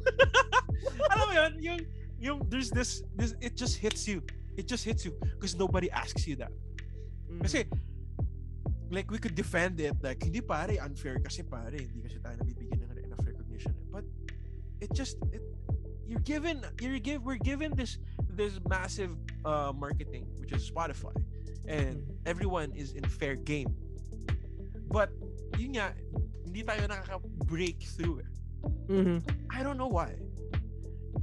Alam mo yun, yung there's this, it just hits you. It just hits you because nobody asks you that. Kasi, like, we could defend it, like, hindi pare, unfair kasi pare, hindi kasi tayo nabibigyan ng enough recognition. But we're given this massive marketing, which is Spotify, and everyone is in fair game. But yun nga, hindi tayo nakaka-break through. I don't know why.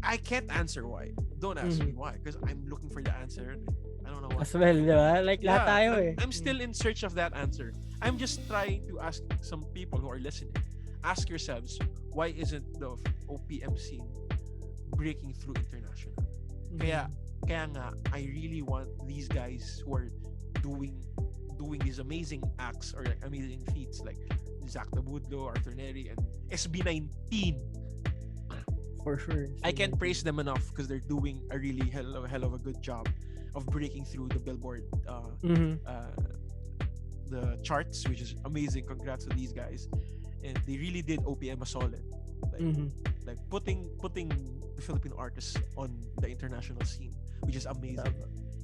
I can't answer why. Don't ask me why, because I'm looking for the answer. I don't know why. As well, di ba? Like, lahat tayo I'm still in search of that answer. I'm just trying to ask some people who are listening. Ask yourselves, why isn't the OPM scene breaking through international? Kaya nga, I really want these guys who are doing these amazing acts or like amazing feats like Zach Tabudlo, Arthur Neri, and SB19. For sure. I can't praise them enough because they're doing a really hell of a good job of breaking through the Billboard the charts, which is amazing. Congrats to these guys. And they really did OPM a solid. Like putting the Filipino artists on the international scene, which is amazing.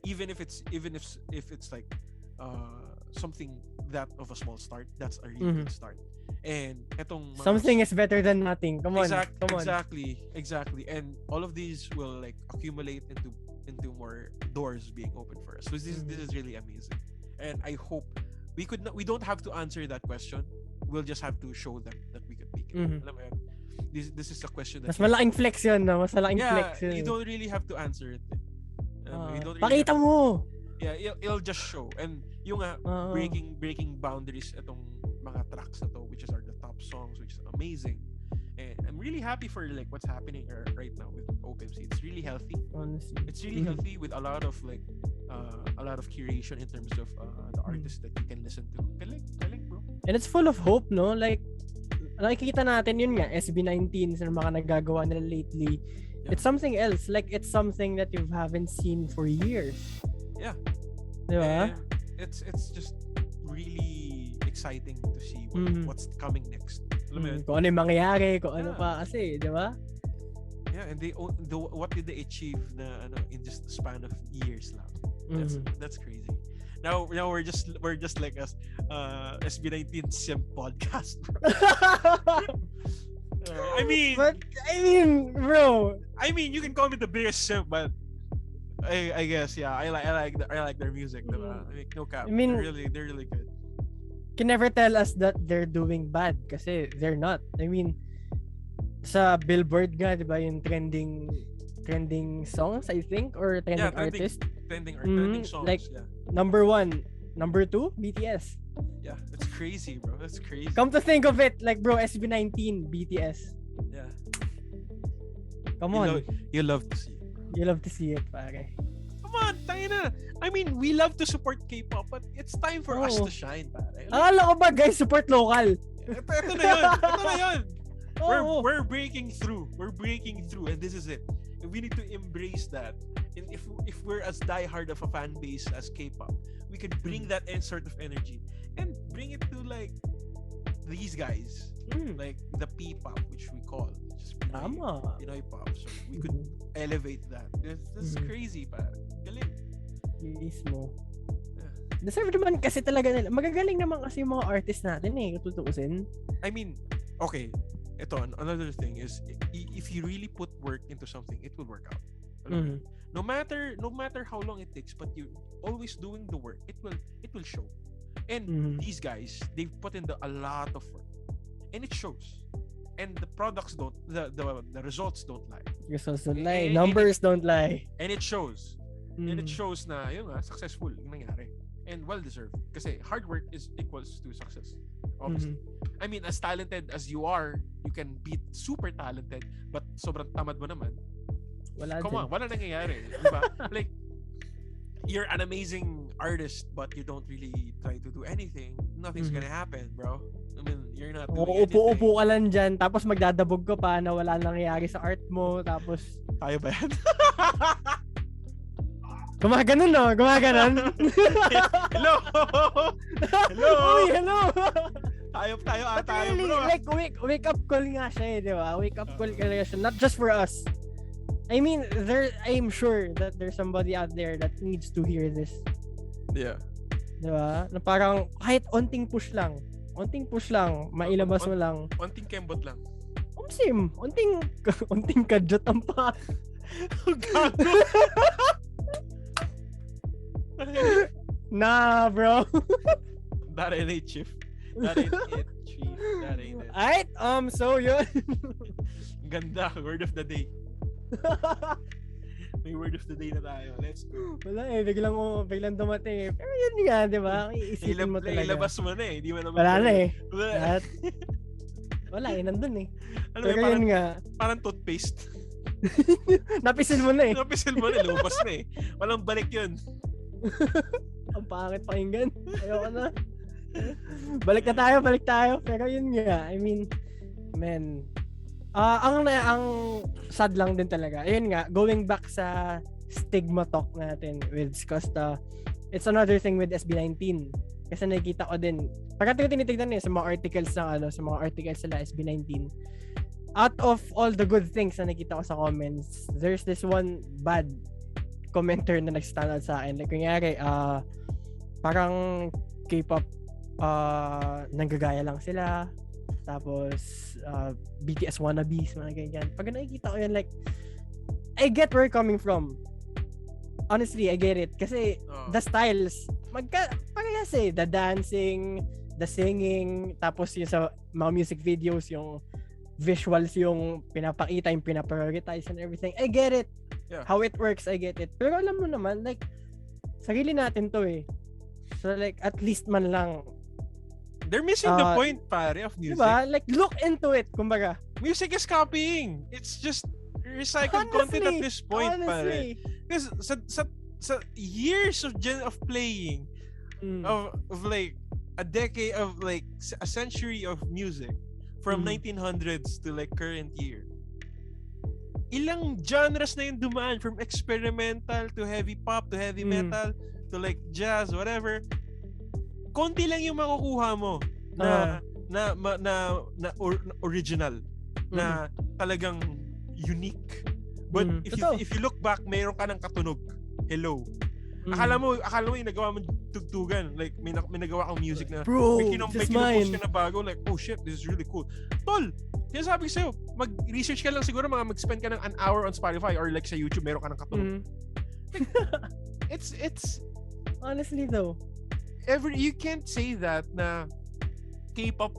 Even if it's like something that of a small start, that's a really good start. And something is better than nothing. Come on. Exactly. And all of these will like accumulate into more doors being opened for us. So this is really amazing. And I hope we don't have to answer that question. We'll just have to show them that we can make it. Alam mo yun? This is a question that mas malaking flex yun, no? Mas malaking flex yun. You don't really have to answer it. You don't really pakita mo! It'll just show. And yung breaking boundaries itong mga tracks na to, which are the top songs, which is amazing. And I'm really happy for like what's happening right now with OpenC. It's really healthy. Honestly. It's really healthy with a lot of like a lot of curation in terms of the artists that you can listen to. Galing, bro. And it's full of hope, no? Like nakikita natin yun nga, SB19 sa mga nagagawa nila lately. Yeah. It's something else. Like it's something that you haven't seen for years. Yeah. Diba? It's just really exciting to see what's coming next. Kung ano yung mangyayari, kung ano pa kasi, di ba? Yeah, and what did they achieve in just a span of years lang. That's crazy. Now we're just like us SB19 Sim podcast. I mean, bro. I mean, you can call me the biggest simp, but I guess I like their music. Diba? I mean, no cap. I mean, they're really good. Can never tell us that they're doing bad kasi they're not. I mean, sa Billboard nga, 'di ba, yung trending songs, I think, or trending artist. Trending songs. Like number 1, number 2, BTS. Yeah, that's crazy, bro. That's crazy. Come to think of it, like bro, SB19, BTS. Yeah. Come on. You love to see it. You love to see it, pare. Come on, tayo na. I mean, we love to support K-pop, but it's time for us to shine, pare. Akala ko ba, guys, support local? Ito na yun. We're breaking through. And this is it. We need to embrace that. And if we're as diehard of a fan base as K-pop, we could bring that sort of energy and bring it to like these guys, like the P-pop, which we call just Pinoy pop. So we could elevate that. That's crazy, pa. Galing. Mismo. Deserve naman kasi talaga nila. Magagaling naman kasi yung mga artist natin tutuusin. I mean, okay. Ito, another thing is if you really put work into something, it will work out. No matter how long it takes, but you're always doing the work, it will show. And these guys, they've put in a lot of work, and it shows. And the products the results don't lie. Results don't lie. Numbers don't lie. And it shows. And it shows na yun successful yung nangyari. And well-deserved. Kasi hard work is equals to success. Obviously. I mean, as talented as you are, you can be super talented, but sobrang tamad mo naman. Wala nangyayari. Diba? Like, you're an amazing artist, but you don't really try to do anything. Nothing's gonna happen, bro. I mean, you're not doing anything. Upo ka lang dyan, tapos magdadabog ka pa na wala nangyayari sa art mo, tapos... Kaya ba yan? Gumaganon, no? Gumaganon. Hello! Uy, hello! Tayo ata yun, bro. Like, wake up call nga siya di ba? Wake up call ka siya. Not just for us. I mean, I'm sure that there's somebody out there that needs to hear this. Yeah. Di ba? Na parang, kahit onting push lang, mailabas mo lang. Onting kembot lang. Sim, onting kadyot ang pa. Gago. Nah, bro. That ain't it, Chief. That ain't it, Chief. That ain't it. Alright, so yun. Ganda. Word of the day. May word of the day na tayo. Let's go. Wala biglang dumating eh. Pero yun nga, di ba? Iisipin mo talaga. Ilabas mo na eh. Di mo naman. Wala na eh. Wala eh, nandun eh. Ano pero yun nga. Parang toothpaste. Napisil mo na eh. Napisil mo na, lumabas na eh. Walang balik yun. Ang pangit pakinggan. Ayoko na. Balik tayo. Pero yun nga, I mean, man, ang sad lang din talaga. Ayun nga, going back sa stigma talk natin with Costa, it's another thing with SB19. Kasi nakikita ko din, pagkat ko tinitignan sa mga articles sa SB19, out of all the good things na nakita ko sa comments, there's this one bad commenter na nag-stand out sa akin. Like, kunyari, parang K-pop, nanggagaya lang sila. Tapos, BTS wannabes, mga ganyan. Pag nakikita ko yan, like, I get where you're coming from. Honestly, I get it. Kasi, the styles, parehas eh. The dancing, the singing, tapos yung sa mga music videos, yung visuals, yung pinapakita, yung pinaprioritize and everything. I get it. Yeah. How it works, I get it. Pero alam mo naman, like, sarili natin to eh. So, like, at least man lang, they're missing the point, pare, of music. Diba? Like, look into it, kumbaga. Music is copying. It's just recycled content at this point, pare. Because sa years of playing, of like a decade of like a century of music from 1900s to like current year, ilang genres na yung dumaan, from experimental to heavy pop to heavy metal to like jazz, whatever. Konti lang yung makukuha mo na original, na talagang unique. But if you look back, mayroon ka ng katunog. Hello. Akala mo yung nagawa mo tugtugan, like may nagawa kang music na may kinumpos ka na bago, like, oh shit, this is really cool. Tol, kaya sabi ko sa'yo, mag-research ka lang siguro, mag-spend ka ng an hour on Spotify or like sa YouTube, mayroon ka ng katunog. It's honestly though, you can't say that na K-pop,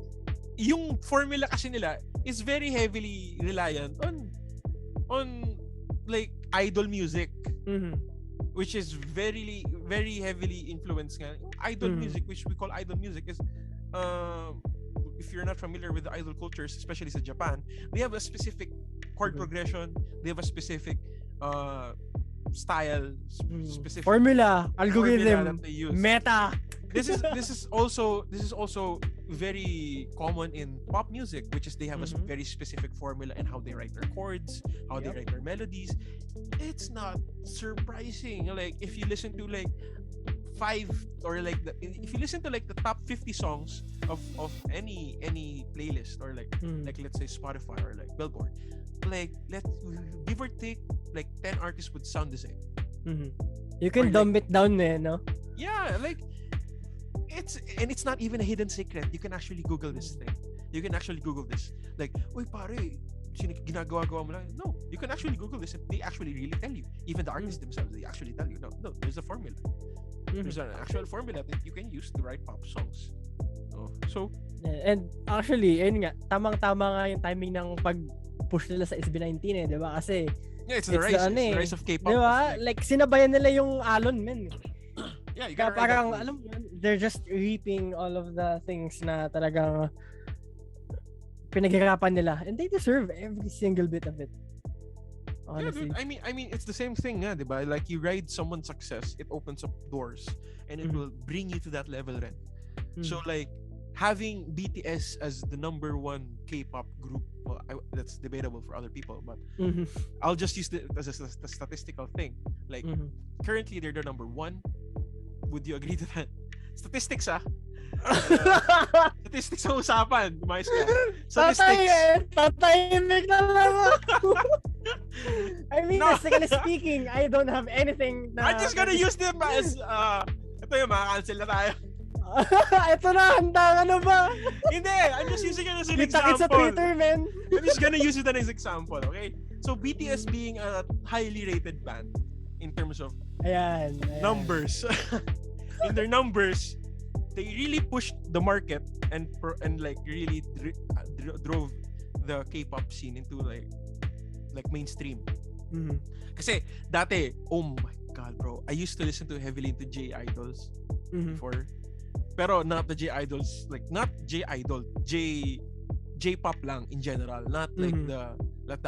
yung formula kasi nila is very heavily reliant on like idol music, which is very very heavily influenced nga. Idol music, which we call idol music, is if you're not familiar with the idol cultures, especially sa Japan, they have a specific chord progression, they have a specific style, specific formula, algorithm, that they use. Meta. This is also very common in pop music, which is they have a very specific formula in how they write their chords, how they write their melodies. It's not surprising. Like if you listen to like if you listen to like the top 50 songs of any playlist, or like let's say Spotify or like Billboard, like let's give or take like 10 artists would sound the same. You can dumb it down there, no? Yeah, like it's not even a hidden secret. You can actually Google this thing. You can actually Google this. Like, uy pare, ginagawa-gawa mo lang. No, you can actually Google this and they actually really tell you. Even the artists themselves, they actually tell you. No, there's a formula. There's an actual formula that you can use to write pop songs. So and actually, ayun nga, tamang-tama nga yung timing ng pag-push nila sa SB19 eh, di ba? Kasi it's the rise of K-pop. Di ba? Like, sinabayan nila yung alon, men. Yeah, you kaya parang, alam mo, they're just reaping all of the things na talagang pinaghirapan nila. And they deserve every single bit of it. Honestly. Yeah, dude, I mean, it's the same thing, nga, diba? Like, you ride someone's success, it opens up doors, and it will bring you to that level rin. So, like, having BTS as the number one K-pop group, well, that's debatable for other people, but I'll just use it as a statistical thing. Like, currently, they're the number one. Would you agree to that? Statistics, statistics ang usapan. Umayos ka. Statistics. Tatahimik na lang ako. I mean, technically speaking, I don't have anything na... I'm just gonna use them as... ito yung makakancel na tayo. Ito na, handa ka na ba? Hindi, I'm just using it as an example. Kita sa Twitter, man. I'm just gonna use it as an example, okay? So, BTS being a highly rated band in terms of numbers. In their numbers, they really pushed the market and like really drove the K-pop scene into like mainstream. Mhm. Kasi dati, oh my god, bro, I used to listen to heavily into J-idols before. Pero not the J-idols, like not J-idol, J-pop lang in general, not like the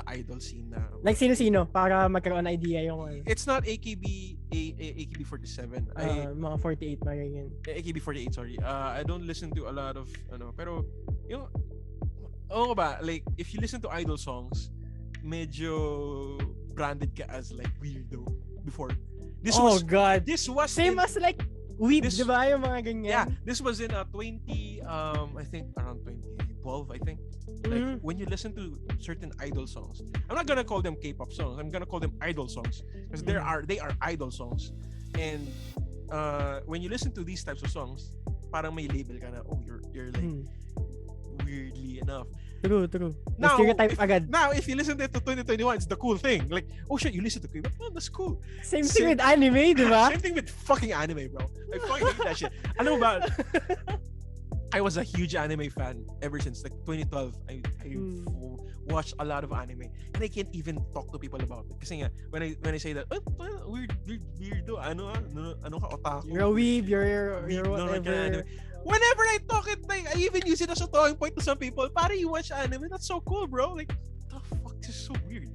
idol scene na. Like sino-sino para magkaroon ng idea yung It's not AKB47. mga 48 mga ganyan. AKB48, sorry. I don't listen to a lot of pero yung like if you listen to idol songs, medyo branded ka as like weirdo before. This was same as like weeb, di ba? Yung mga ganyan. Yeah, this was in 20 I think around 2012, I think. Like when you listen to certain idol songs, I'm not gonna call them K-pop songs. I'm gonna call them idol songs because they are idol songs. And when you listen to these types of songs, parang may label ka na, oh, you're like weirdly enough. True. Now, if you listen to it to 2021, it's the cool thing. Like, oh shit, you listen to K-pop? Oh, that's cool. Same thing with anime, di ba? Same thing with fucking anime, bro. I fucking hate that shit. Alam mo ba? I was a huge anime fan ever since like 2012. I watched a lot of anime, and I can't even talk to people about it. Kasi nga, when I say that, weirdo, ano ka, otaku. You're a weeb, you're whatever. Whenever I talk it, like, I even use it as a talking point to some people. Para you watch anime, that's so cool, bro. Like, what the fuck, this is so weird.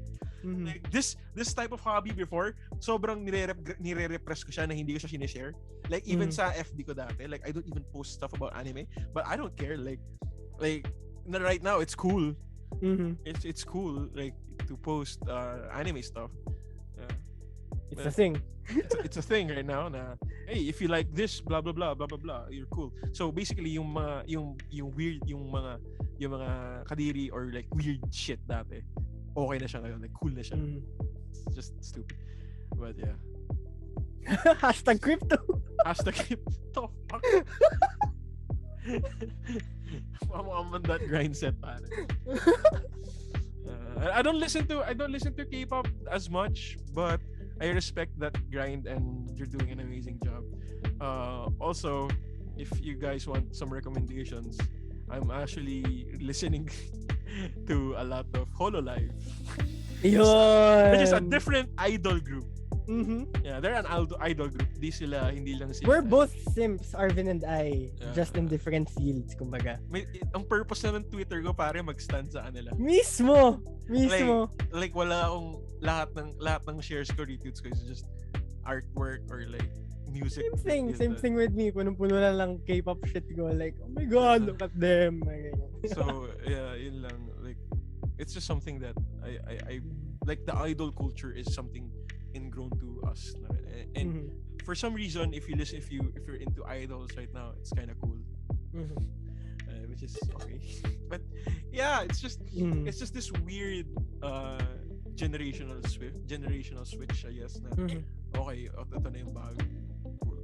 Like, this type of hobby before, sobrang nire-repress ko siya na hindi ko siya sinishare. Like, even sa FB ko dati, like, I don't even post stuff about anime, but I don't care. Like right now, it's cool. It's cool, like, to post anime stuff. It's a thing. It's a thing right now na, hey, if you like this, blah blah blah blah blah blah, you're cool. So basically yung weird, yung mga kadiri or like weird shit dati, okay na siya ngayon, like cool na siya. It's just stupid. But yeah. Hashtag crypto. Fuck. I'm on that grind set, pare. I don't listen to K-pop as much, but I respect that grind and you're doing an amazing job. Also, if you guys want some recommendations, I'm actually listening to a lot of Hololive. Which is a different idol group. Yeah, they're an idol group. Hindi lang sila. We're both simps, Arvin and I, just in different fields, kumbaga. Ang purpose na ng Twitter ko, pare, mag-stand sa kanila. Mismo. Like wala akong lahat ng shares ko, retweets ko is just artwork or like music. Same thing with me. Punong-puno lang K-pop shit ko. Like, oh my god, look at them. So, yeah, yun lang. Like, it's just something that I like. The idol culture is something ingrown to us, and for some reason, if you're into idols right now, it's kind of cool, which is okay. But yeah, it's just this weird generational switch, I guess. Na, okay, ito na yung bago,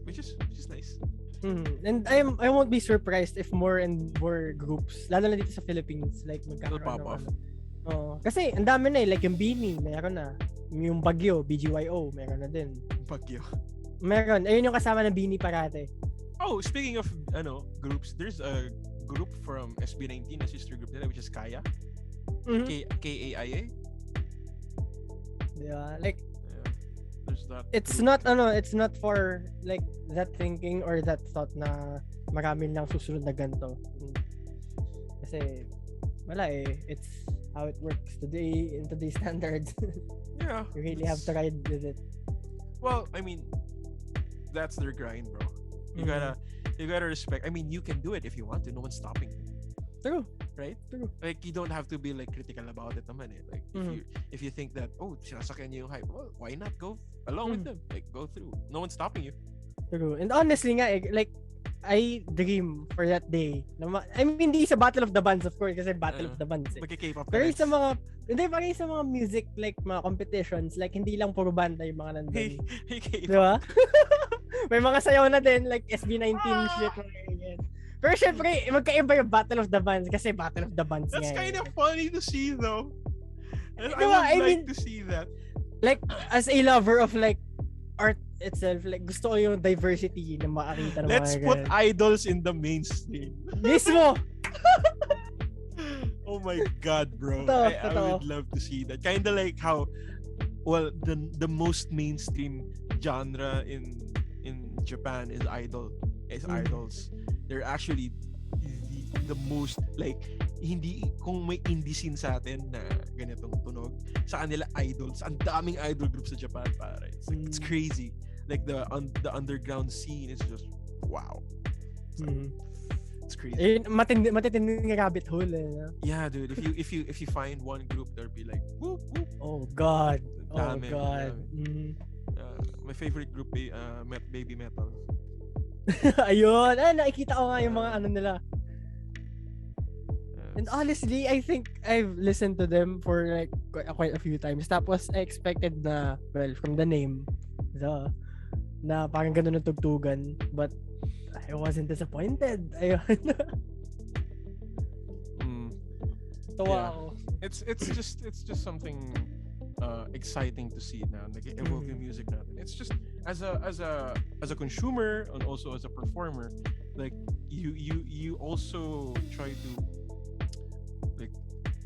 which is nice. And I won't be surprised if more and more groups, lalo na dito sa Philippines, like magkakaroon ng kasi ang dami na like yung Beanie, meron na. Yung Bagyo, BGYO, meron na din. Bagyo. Meron. Ayun yung kasama ng Beanie parate. Oh, speaking of groups, there's a group from SB19, a sister group nila, which is Kaya. K-A-I-A. Yeah, like there's that. It's not for like that thinking or that thought na marami lang susunod na ganito. Kasi wala it's how it works today in today's standards. Yeah. You really have to ride with it. Well, I mean, that's their grind, bro. You gotta respect. I mean, you can do it if you want to. No one's stopping you. True. Right? True. Like, you don't have to be like critical about it naman eh. Like, if you think that, oh, sinasakyan niyo yung hype, well, why not go along with them? Like, go through. No one's stopping you. True. And honestly nga, like, I dream for that day. I mean, hindi sa Battle of the Bands, of course, kasi Battle of the Bands. Magki-K-pop. Pero sa mga music, like, mga competitions, like, hindi lang puro banda yung mga nandun. Hey, K-pop. Diba? May mga sayaw na din, like, SB19 shit. Pero syempre, magkaiba yung Battle of the Bands kasi Battle of the Bands nga. That's kind of funny to see, though. I mean, to see that. Like, as a lover of, like, art itself, like gusto ko yung diversity na makakita ng Let's put idols in the mainstream. Mismo! Oh my God, bro. I would love to see that. Kind of like how, well, the most mainstream genre in Japan is idols. They're actually the most, like, hindi, kung may indie scene sa atin na ganitong tunog, sa kanila idols. Ang daming idol groups sa Japan, pare. It's crazy. Like the underground scene is just wow. It's crazy. Matitinding rabbit hole, no? Yeah, dude. If you find one group, there'll be like whoop whoop. Oh God. Dami, oh God. My favorite group Baby Metal. Ayun. Nakikita ko nga yung mga ano nila. And honestly, I think I've listened to them for like quite a few times. Tapos I expected na, well, from the name, na parang ganun ang tugtugan. But I wasn't disappointed. Ayun. Tawa ako. It's just something exciting to see now. Nag-evolve yung music natin. It's just as a consumer and also as a performer, like you also try to like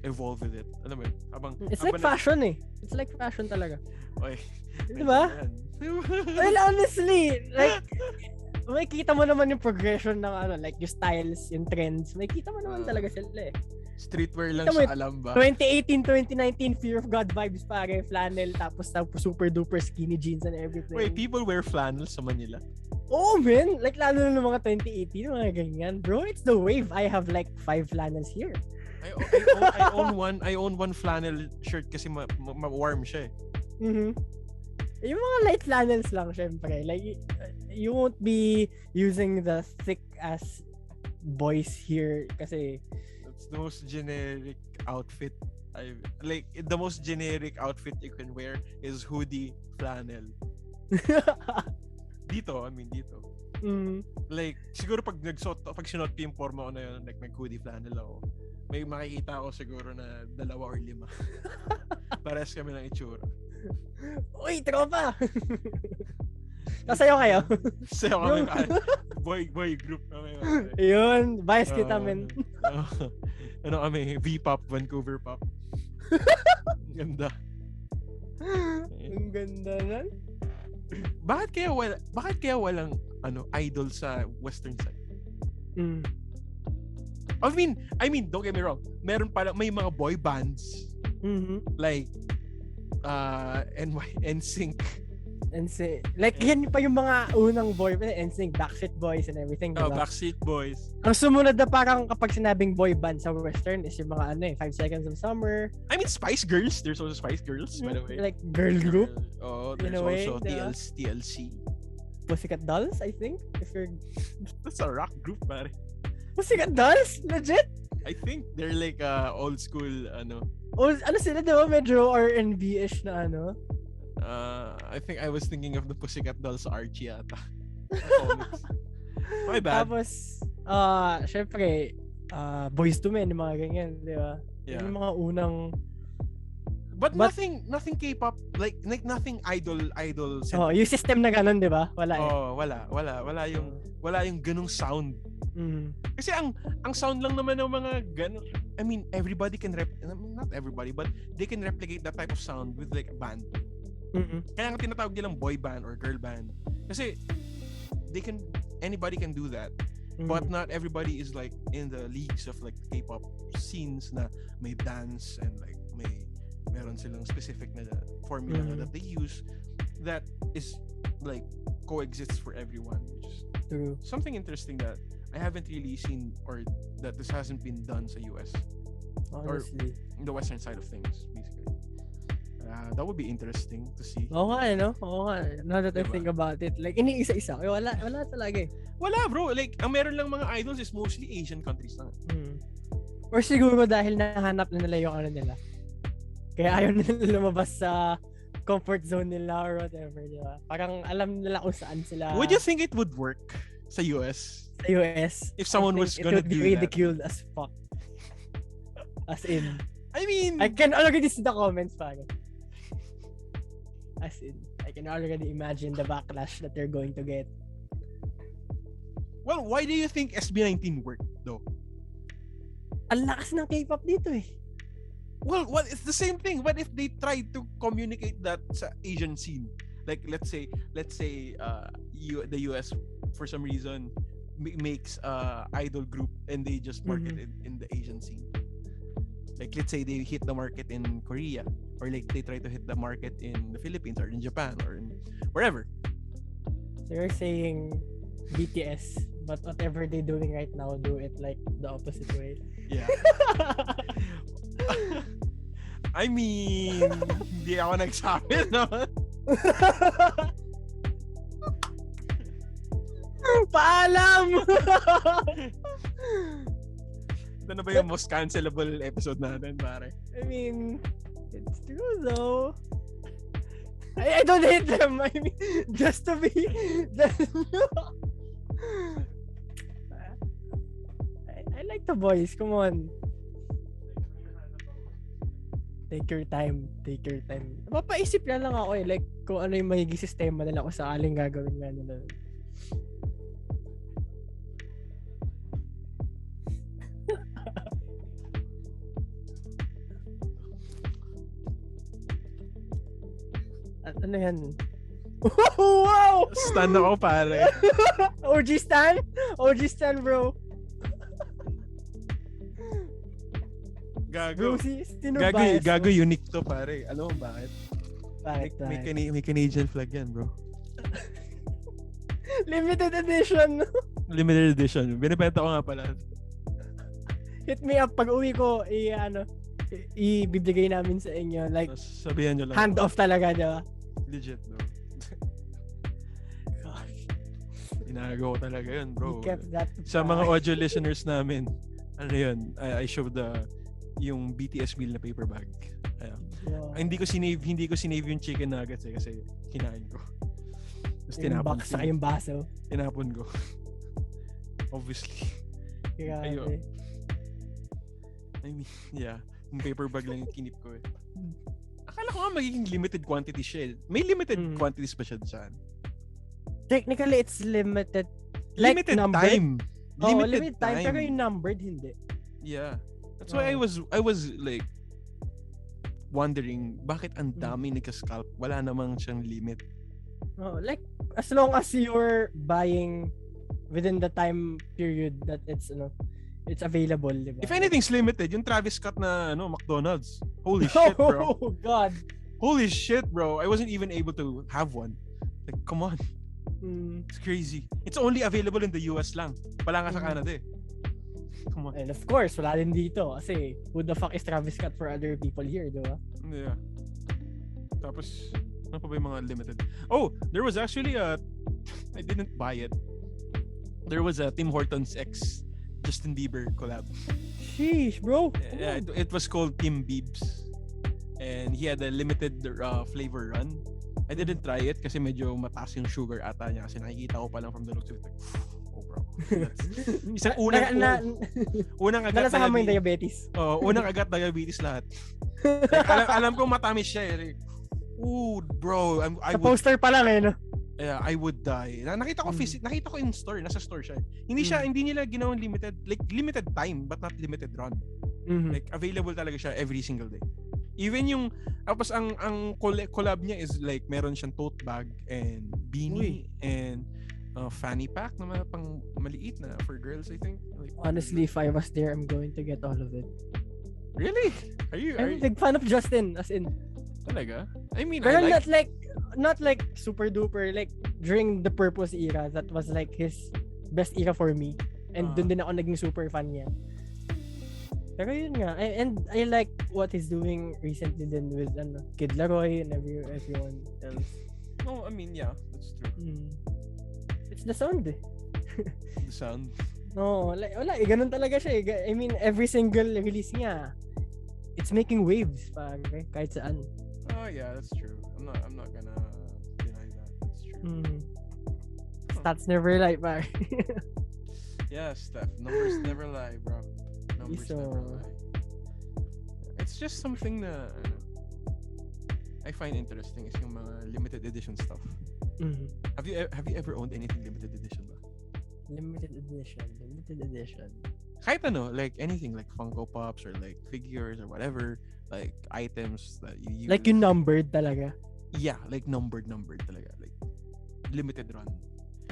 evolve with it. Alam mo yun? It's like fashion eh. It's like fashion talaga. Oy. Diba? Well, honestly, like makikita mo naman yung progression ng like yung styles, yung trends. Makikita mo naman talaga sila eh. Streetwear lang sa alam ba? 2018, 2019, Fear of God vibes pare, flannel, tapos super duper skinny jeans and everything. Wait, people wear flannel sa Manila? Oh man, like lalo na ng mga 2018, mga ganyan. Bro, it's the wave. I have like 5 flannels here. I own one flannel shirt kasi warm siya eh. Yung mga light flannels lang syempre. Like you won't be using the thick ass boys here kasi it's the most generic outfit. The most generic outfit you can wear is hoodie, flannel. Dito. Like, siguro pag sinuot ko yung forma ko na yun, like nag-hoodie, flannel ako, may makikita ako siguro na 2 or 5. Pares kami ng itsura. Uy, tropa! Kasayo kayo? Sayo kami. boy group kami. Yun, bias kita, men. Ano kami? V-pop, Vancouver pop. Ganda. Ang ganda na. Bakit kaya walang idol sa western side? I mean, don't get me wrong. May mga boy bands. Like NSYNC. Like yan pa yung mga unang boy band, NSYNC, Backstreet Boys and everything, diba? Backstreet Boys. Ang sumunod na parang kapag sinabing boy band sa western is yung mga 5 Seconds of Summer. I mean, Spice Girls. There's also Spice Girls, by the way. Like girl group. There's also TLC. Pussycat Dolls, I think. That's a rock group, pare. Pussycat Dolls? Legit? I think they're like old school sila, diba? Medyo R&B-ish na I think I was thinking of the Pussycat Dolls Archie yata. My bad. Tapos, syempre, Boys to Men, mga ganyan, di ba? Yeah. Yung mga unang... But nothing K-pop, like nothing idol. Yung system na ganun, di ba? Wala eh. Wala yung ganung sound. Kasi ang sound lang naman ng mga ganun. I mean, everybody can not everybody, but they can replicate that type of sound with like a band. Kaya nga tinatawag nilang boy band or girl band. Kasi anybody can do that. But not everybody is like in the leagues of like K-pop scenes na may dance and like meron silang specific na formula that they use that is like coexists for everyone, which is something interesting that I haven't really seen, or that this hasn't been done sa US. Honestly. Or in the western side of things, basically. That would be interesting to see. Oo nga, no? Oo nga. Now that I think about it. Like, iniisa-isa. Wala talaga eh. Wala, bro. Like, ang meron lang mga idols is mostly Asian countries lang. Or siguro dahil nahanap na nila yung nila. Kaya ayaw nila lumabas sa comfort zone nila or whatever, di ba? Parang alam nila kung saan sila. Would you think it would work sa US? Sa US? If someone was gonna do that? It would be ridiculed as fuck. As in. I mean, I can already see the comments, parang. As in, I can already imagine the backlash that they're going to get. Well, why do you think SB19 worked, though? Ang lakas ng K-pop dito eh. Well, it's the same thing. What if they try to communicate that sa Asian scene? Like let's say the US for some reason makes idol group and they just market it in the Asian scene. Like let's say they hit the market in Korea, or like they try to hit the market in the Philippines or in Japan or in wherever. They're saying BTS, but whatever they're doing right now, do it like the opposite way. Yeah. I mean, hindi ako nagsabi naman. Paalam! Ito na ba yung most cancelable episode natin, pare? I mean, it's true though. I don't hate them. I mean, just to be... I like the boys. Come on. Take your time. Take your time. Mapaisip lang ako eh. Like, kung ano yung magiging sistema nila kung sakaling gagawin nga nila. Ano yan? Wow! Stan ako, pare. OG Stan? OG Stan, bro. Gago. Bro, sino bias Gago mo? unique to, pare. Alam mo bakit? Bakit? May Canadian flag yan, bro. Limited edition. Limited edition. Binibenta ko nga pala. Hit me up pag uwi ko, ibibigay namin sa inyo. Like, sabihan nyo lang. hand off talaga, di ba? Legit, bro. Inago ko talaga yun, bro. Sa mga audio listeners namin, ano yun, I showed yung BTS meal na paper bag. Wow. Hindi ko sinave yung chicken nuggets kasi kinain ko. Tapos tinapon ko. Yung baso. Tinapon ko. Obviously. Grabe. I mean, yeah. Yung paper bag lang yung kinip ko eh. Akala ko nga magiging limited quantity siya. May limited quantities ba siya dyan? Technically, it's limited. Like Limited numbered. time. Limited time. Pero yung numbered, hindi. Yeah. That's why I was like wondering bakit ang dami nagka-scalp. Wala namang siyang limit. Like as long as you're buying within the time period that it's available, diba? If anything's limited, yung Travis Scott na McDonald's. Holy shit, bro. Oh god. Holy shit, bro. I wasn't even able to have one. Like, come on. It's crazy. It's only available in the US lang. Wala nga sa Canada eh. Come on. And of course, wala din dito kasi who the fuck is Travis Scott for other people here, diba? Yeah. Tapos, ano pa ba yung mga limited? Oh, there was actually I didn't buy it. There was a Tim Hortons X Justin Bieber collab. Sheesh, bro. Yeah, it was called Tim Biebs. And he had a limited flavor run. I didn't try it kasi medyo mataas yung sugar ata niya kasi nakikita ko pa lang from the looks of it. Like, oh bro. Isang unang agad diabetes. Unang agad diabetes lahat. Like, alam ko matamis siya eh. Like, ooh, bro. Sa poster pa lang eh, no? Yeah, I would die. Nakita ko in store, nasa store siya. Hindi nila ginawang limited, like limited time but not limited run. Like available talaga siya every single day. Even yung tapos ang collab niya is like meron siyang tote bag and beanie and fanny pack na pang maliit na for girls, I think. Like, honestly, if I was there, I'm going to get all of it. Really? I'm a big fan of Justin, as in. Talaga? I mean, pero not like super duper, like during the Purpose era, that was like his best era for me. And dun din ako naging super fan niya. Pero yun nga, and I like what he's doing recently then with Kid Laroi and everyone else. Oh, I mean, yeah, that's true. It's the sound eh. The sound? No, like, wala, ganun talaga siya eh. I mean, every single release niya, it's making waves, pare, kahit saan. Oh yeah, that's true. I'm not gonna deny that. That's true. Stats never lie, pare. Yeah, Steph. Numbers never lie, bro. Numbers never lie. It's just something na I find interesting is yung mga limited edition stuff. Have you ever owned anything limited edition ba? Limited edition. kahit like anything like Funko Pops or like figures or whatever, like items that you use. Like yung numbered talaga. Yeah, like numbered talaga, like limited run.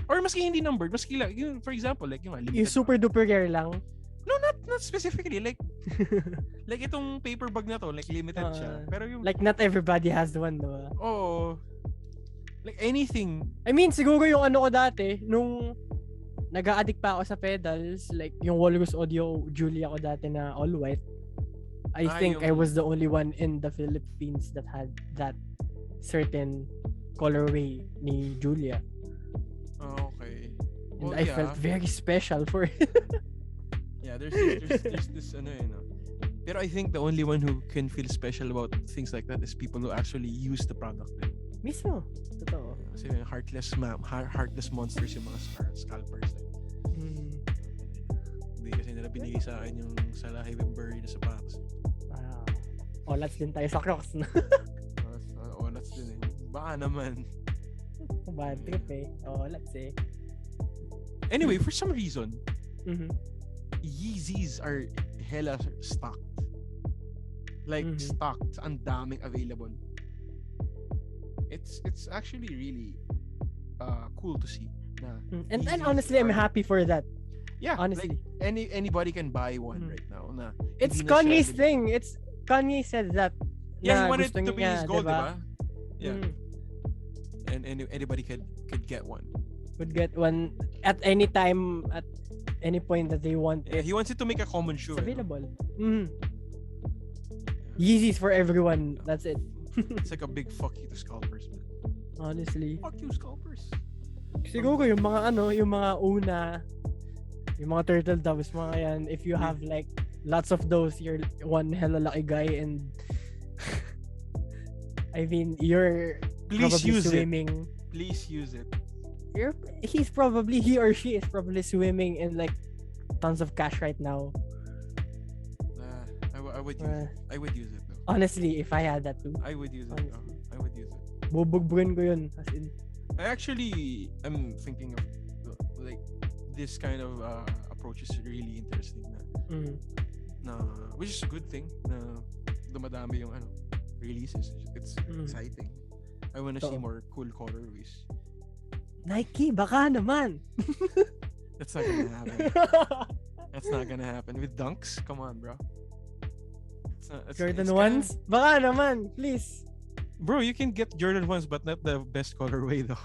Or maski hindi numbered, maski like yung, for example, like yung limited Yung super run. duper rare lang. No, not specifically, like like itong paper bag na to, like limited siya. Pero yung like not everybody has one, no? oh, like anything. I mean, siguro yung ano ko dati, nung nag-a-addict pa ako sa pedals, like yung Walrus Audio Julia ko dati na all white. I think I was the only one in the Philippines that had that certain colorway ni Julia. Oh, okay. And I felt very special for it. Yeah, there's this Pero I think the only one who can feel special about things like that is people who actually use the product. Mismo. Totoo. Kasi heartless monsters yung mga scalpers. Hindi kasi nila binigay sa akin yung Salahi Wimbury na sapatos. Olats din tayo sa Crocs, no? Olats din eh. Baka naman. Bad trip eh. Olats eh. Anyway, for some reason, Yeezys are hella stocked. Like, stocked. Ang daming available. It's actually really cool to see. And honestly, I'm happy for that. Yeah, honestly. Like, anybody can buy one right now. It's Kanye's thing. It's Kanye said that. Yeah, he wanted to be his goal, diba? Yeah. And anybody could get one. Could get one at any time, at any point that they want. Yeah, he wants it to make a common shoe. It's available. Yeezys for everyone. That's it. It's like a big fuck you to scalpers, man. Honestly. Fuck you, scalpers. Siguro yung mga yung mga una, yung mga turtle doves, mga yan, if you have like lots of those, you're one hella lucky guy, and I mean, you're probably swimming. Please use it. He or she is probably swimming in like tons of cash right now. I would use it. I would use it though. Honestly, if I had that too. I would use it. I would use it. Bubugbugin ko yun. As in. I'm thinking of like this kind of approach is really interesting na which is a good thing na dumadami yung releases. It's exciting. I want to see more cool colorways. Nike, baka naman. That's not gonna happen. That's not gonna happen with dunks. Come on, bro. Jordan 1s? Baka naman, please. Bro, you can get Jordan 1s but not the best colorway though.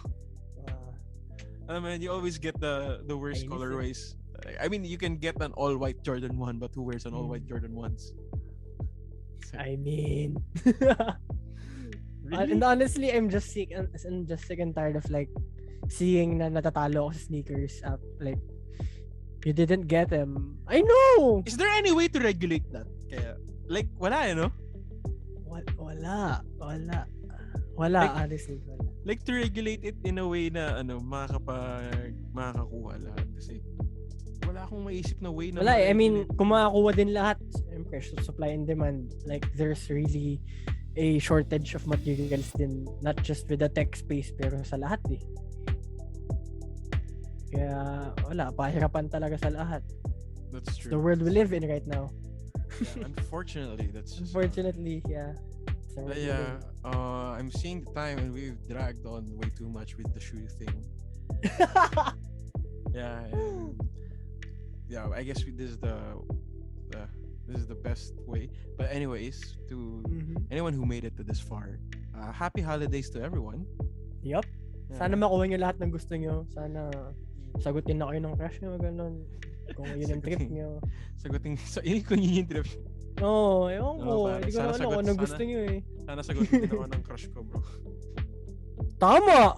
I mean, you always get the worst colorways. I mean, you can get an all-white Jordan 1, but who wears an all-white Jordan 1s? I mean... Really? And honestly, I'm just sick and tired of like seeing na natatalo ako sa sneakers app. Like, you didn't get them. I know! Is there any way to regulate that? Kaya, like, wala no? Wala, like, honestly. Wala. Like, to regulate it in a way na, makakakuha lahat. Kasi, wala akong maisip na way na... Wala I mean, kung makakuha din lahat, siyempre, supply and demand. Like, there's really a shortage of materials din. Not just with the tech space, pero sa lahat eh. Kaya, wala, pahirapan talaga sa lahat. That's true. It's the world we live in right now. Yeah, unfortunately, that's just... Unfortunately, yeah. I'm seeing the time and we've dragged on way too much with the shoe thing. I guess this is the best way. But anyways, to anyone who made it to this far, happy holidays to everyone. Yup. Sana makuha nyo lahat ng gusto nyo. Sana sagutin na kayo ng crush nyo, ganun. Kung yun yung trip nyo. Kung yun yung trip. Oo, ewan ko. Hindi ko na alam kung anong gusto nyo eh. Sana sagutin din ako ng crush ko, bro. Tama!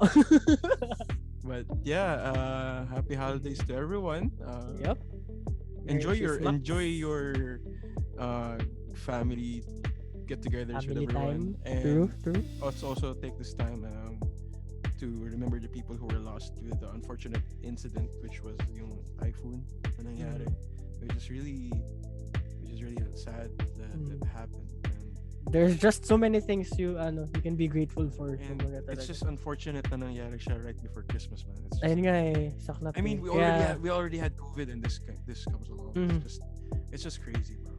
But yeah, happy holidays to everyone. Yep. Enjoy your family get-togethers with everyone. Time. And true. Also take this time to remember the people who were lost with the unfortunate incident, which was yung typhoon na nangyari. Which is really sad that happened. And there's just so many things you can be grateful for. It's just unfortunate na nangyari siya right before Christmas, man. It's just, ayun nga saklap. I mean, we already had COVID and this comes along. It's just crazy, bro.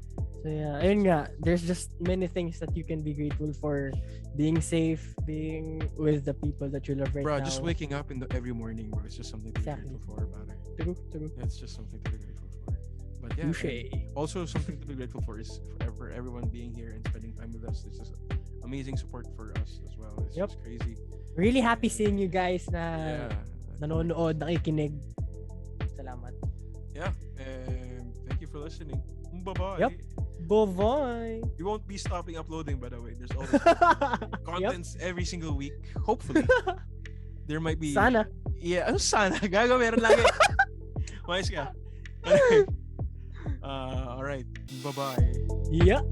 So yeah, ayun nga, there's just many things that you can be grateful for. Being safe, being with the people that you love right now. Bro, just waking up every morning, bro. It's just something to be grateful for about it. True. It's just something to be grateful for. But yeah, also something to be grateful for is for everyone being here and spending time with us. It's just amazing support for us as well. It's just crazy. Really happy seeing you guys na nanonood, nakikinig. Salamat. Yeah, thank you for listening. Bye-bye. Yep. Bye-bye. We won't be stopping uploading, by the way. There's always contents every single week. Hopefully. There might be... Sana. Yeah, sana. Gago, meron lagi. Mais ka. Alright. Bye-bye. Yeah.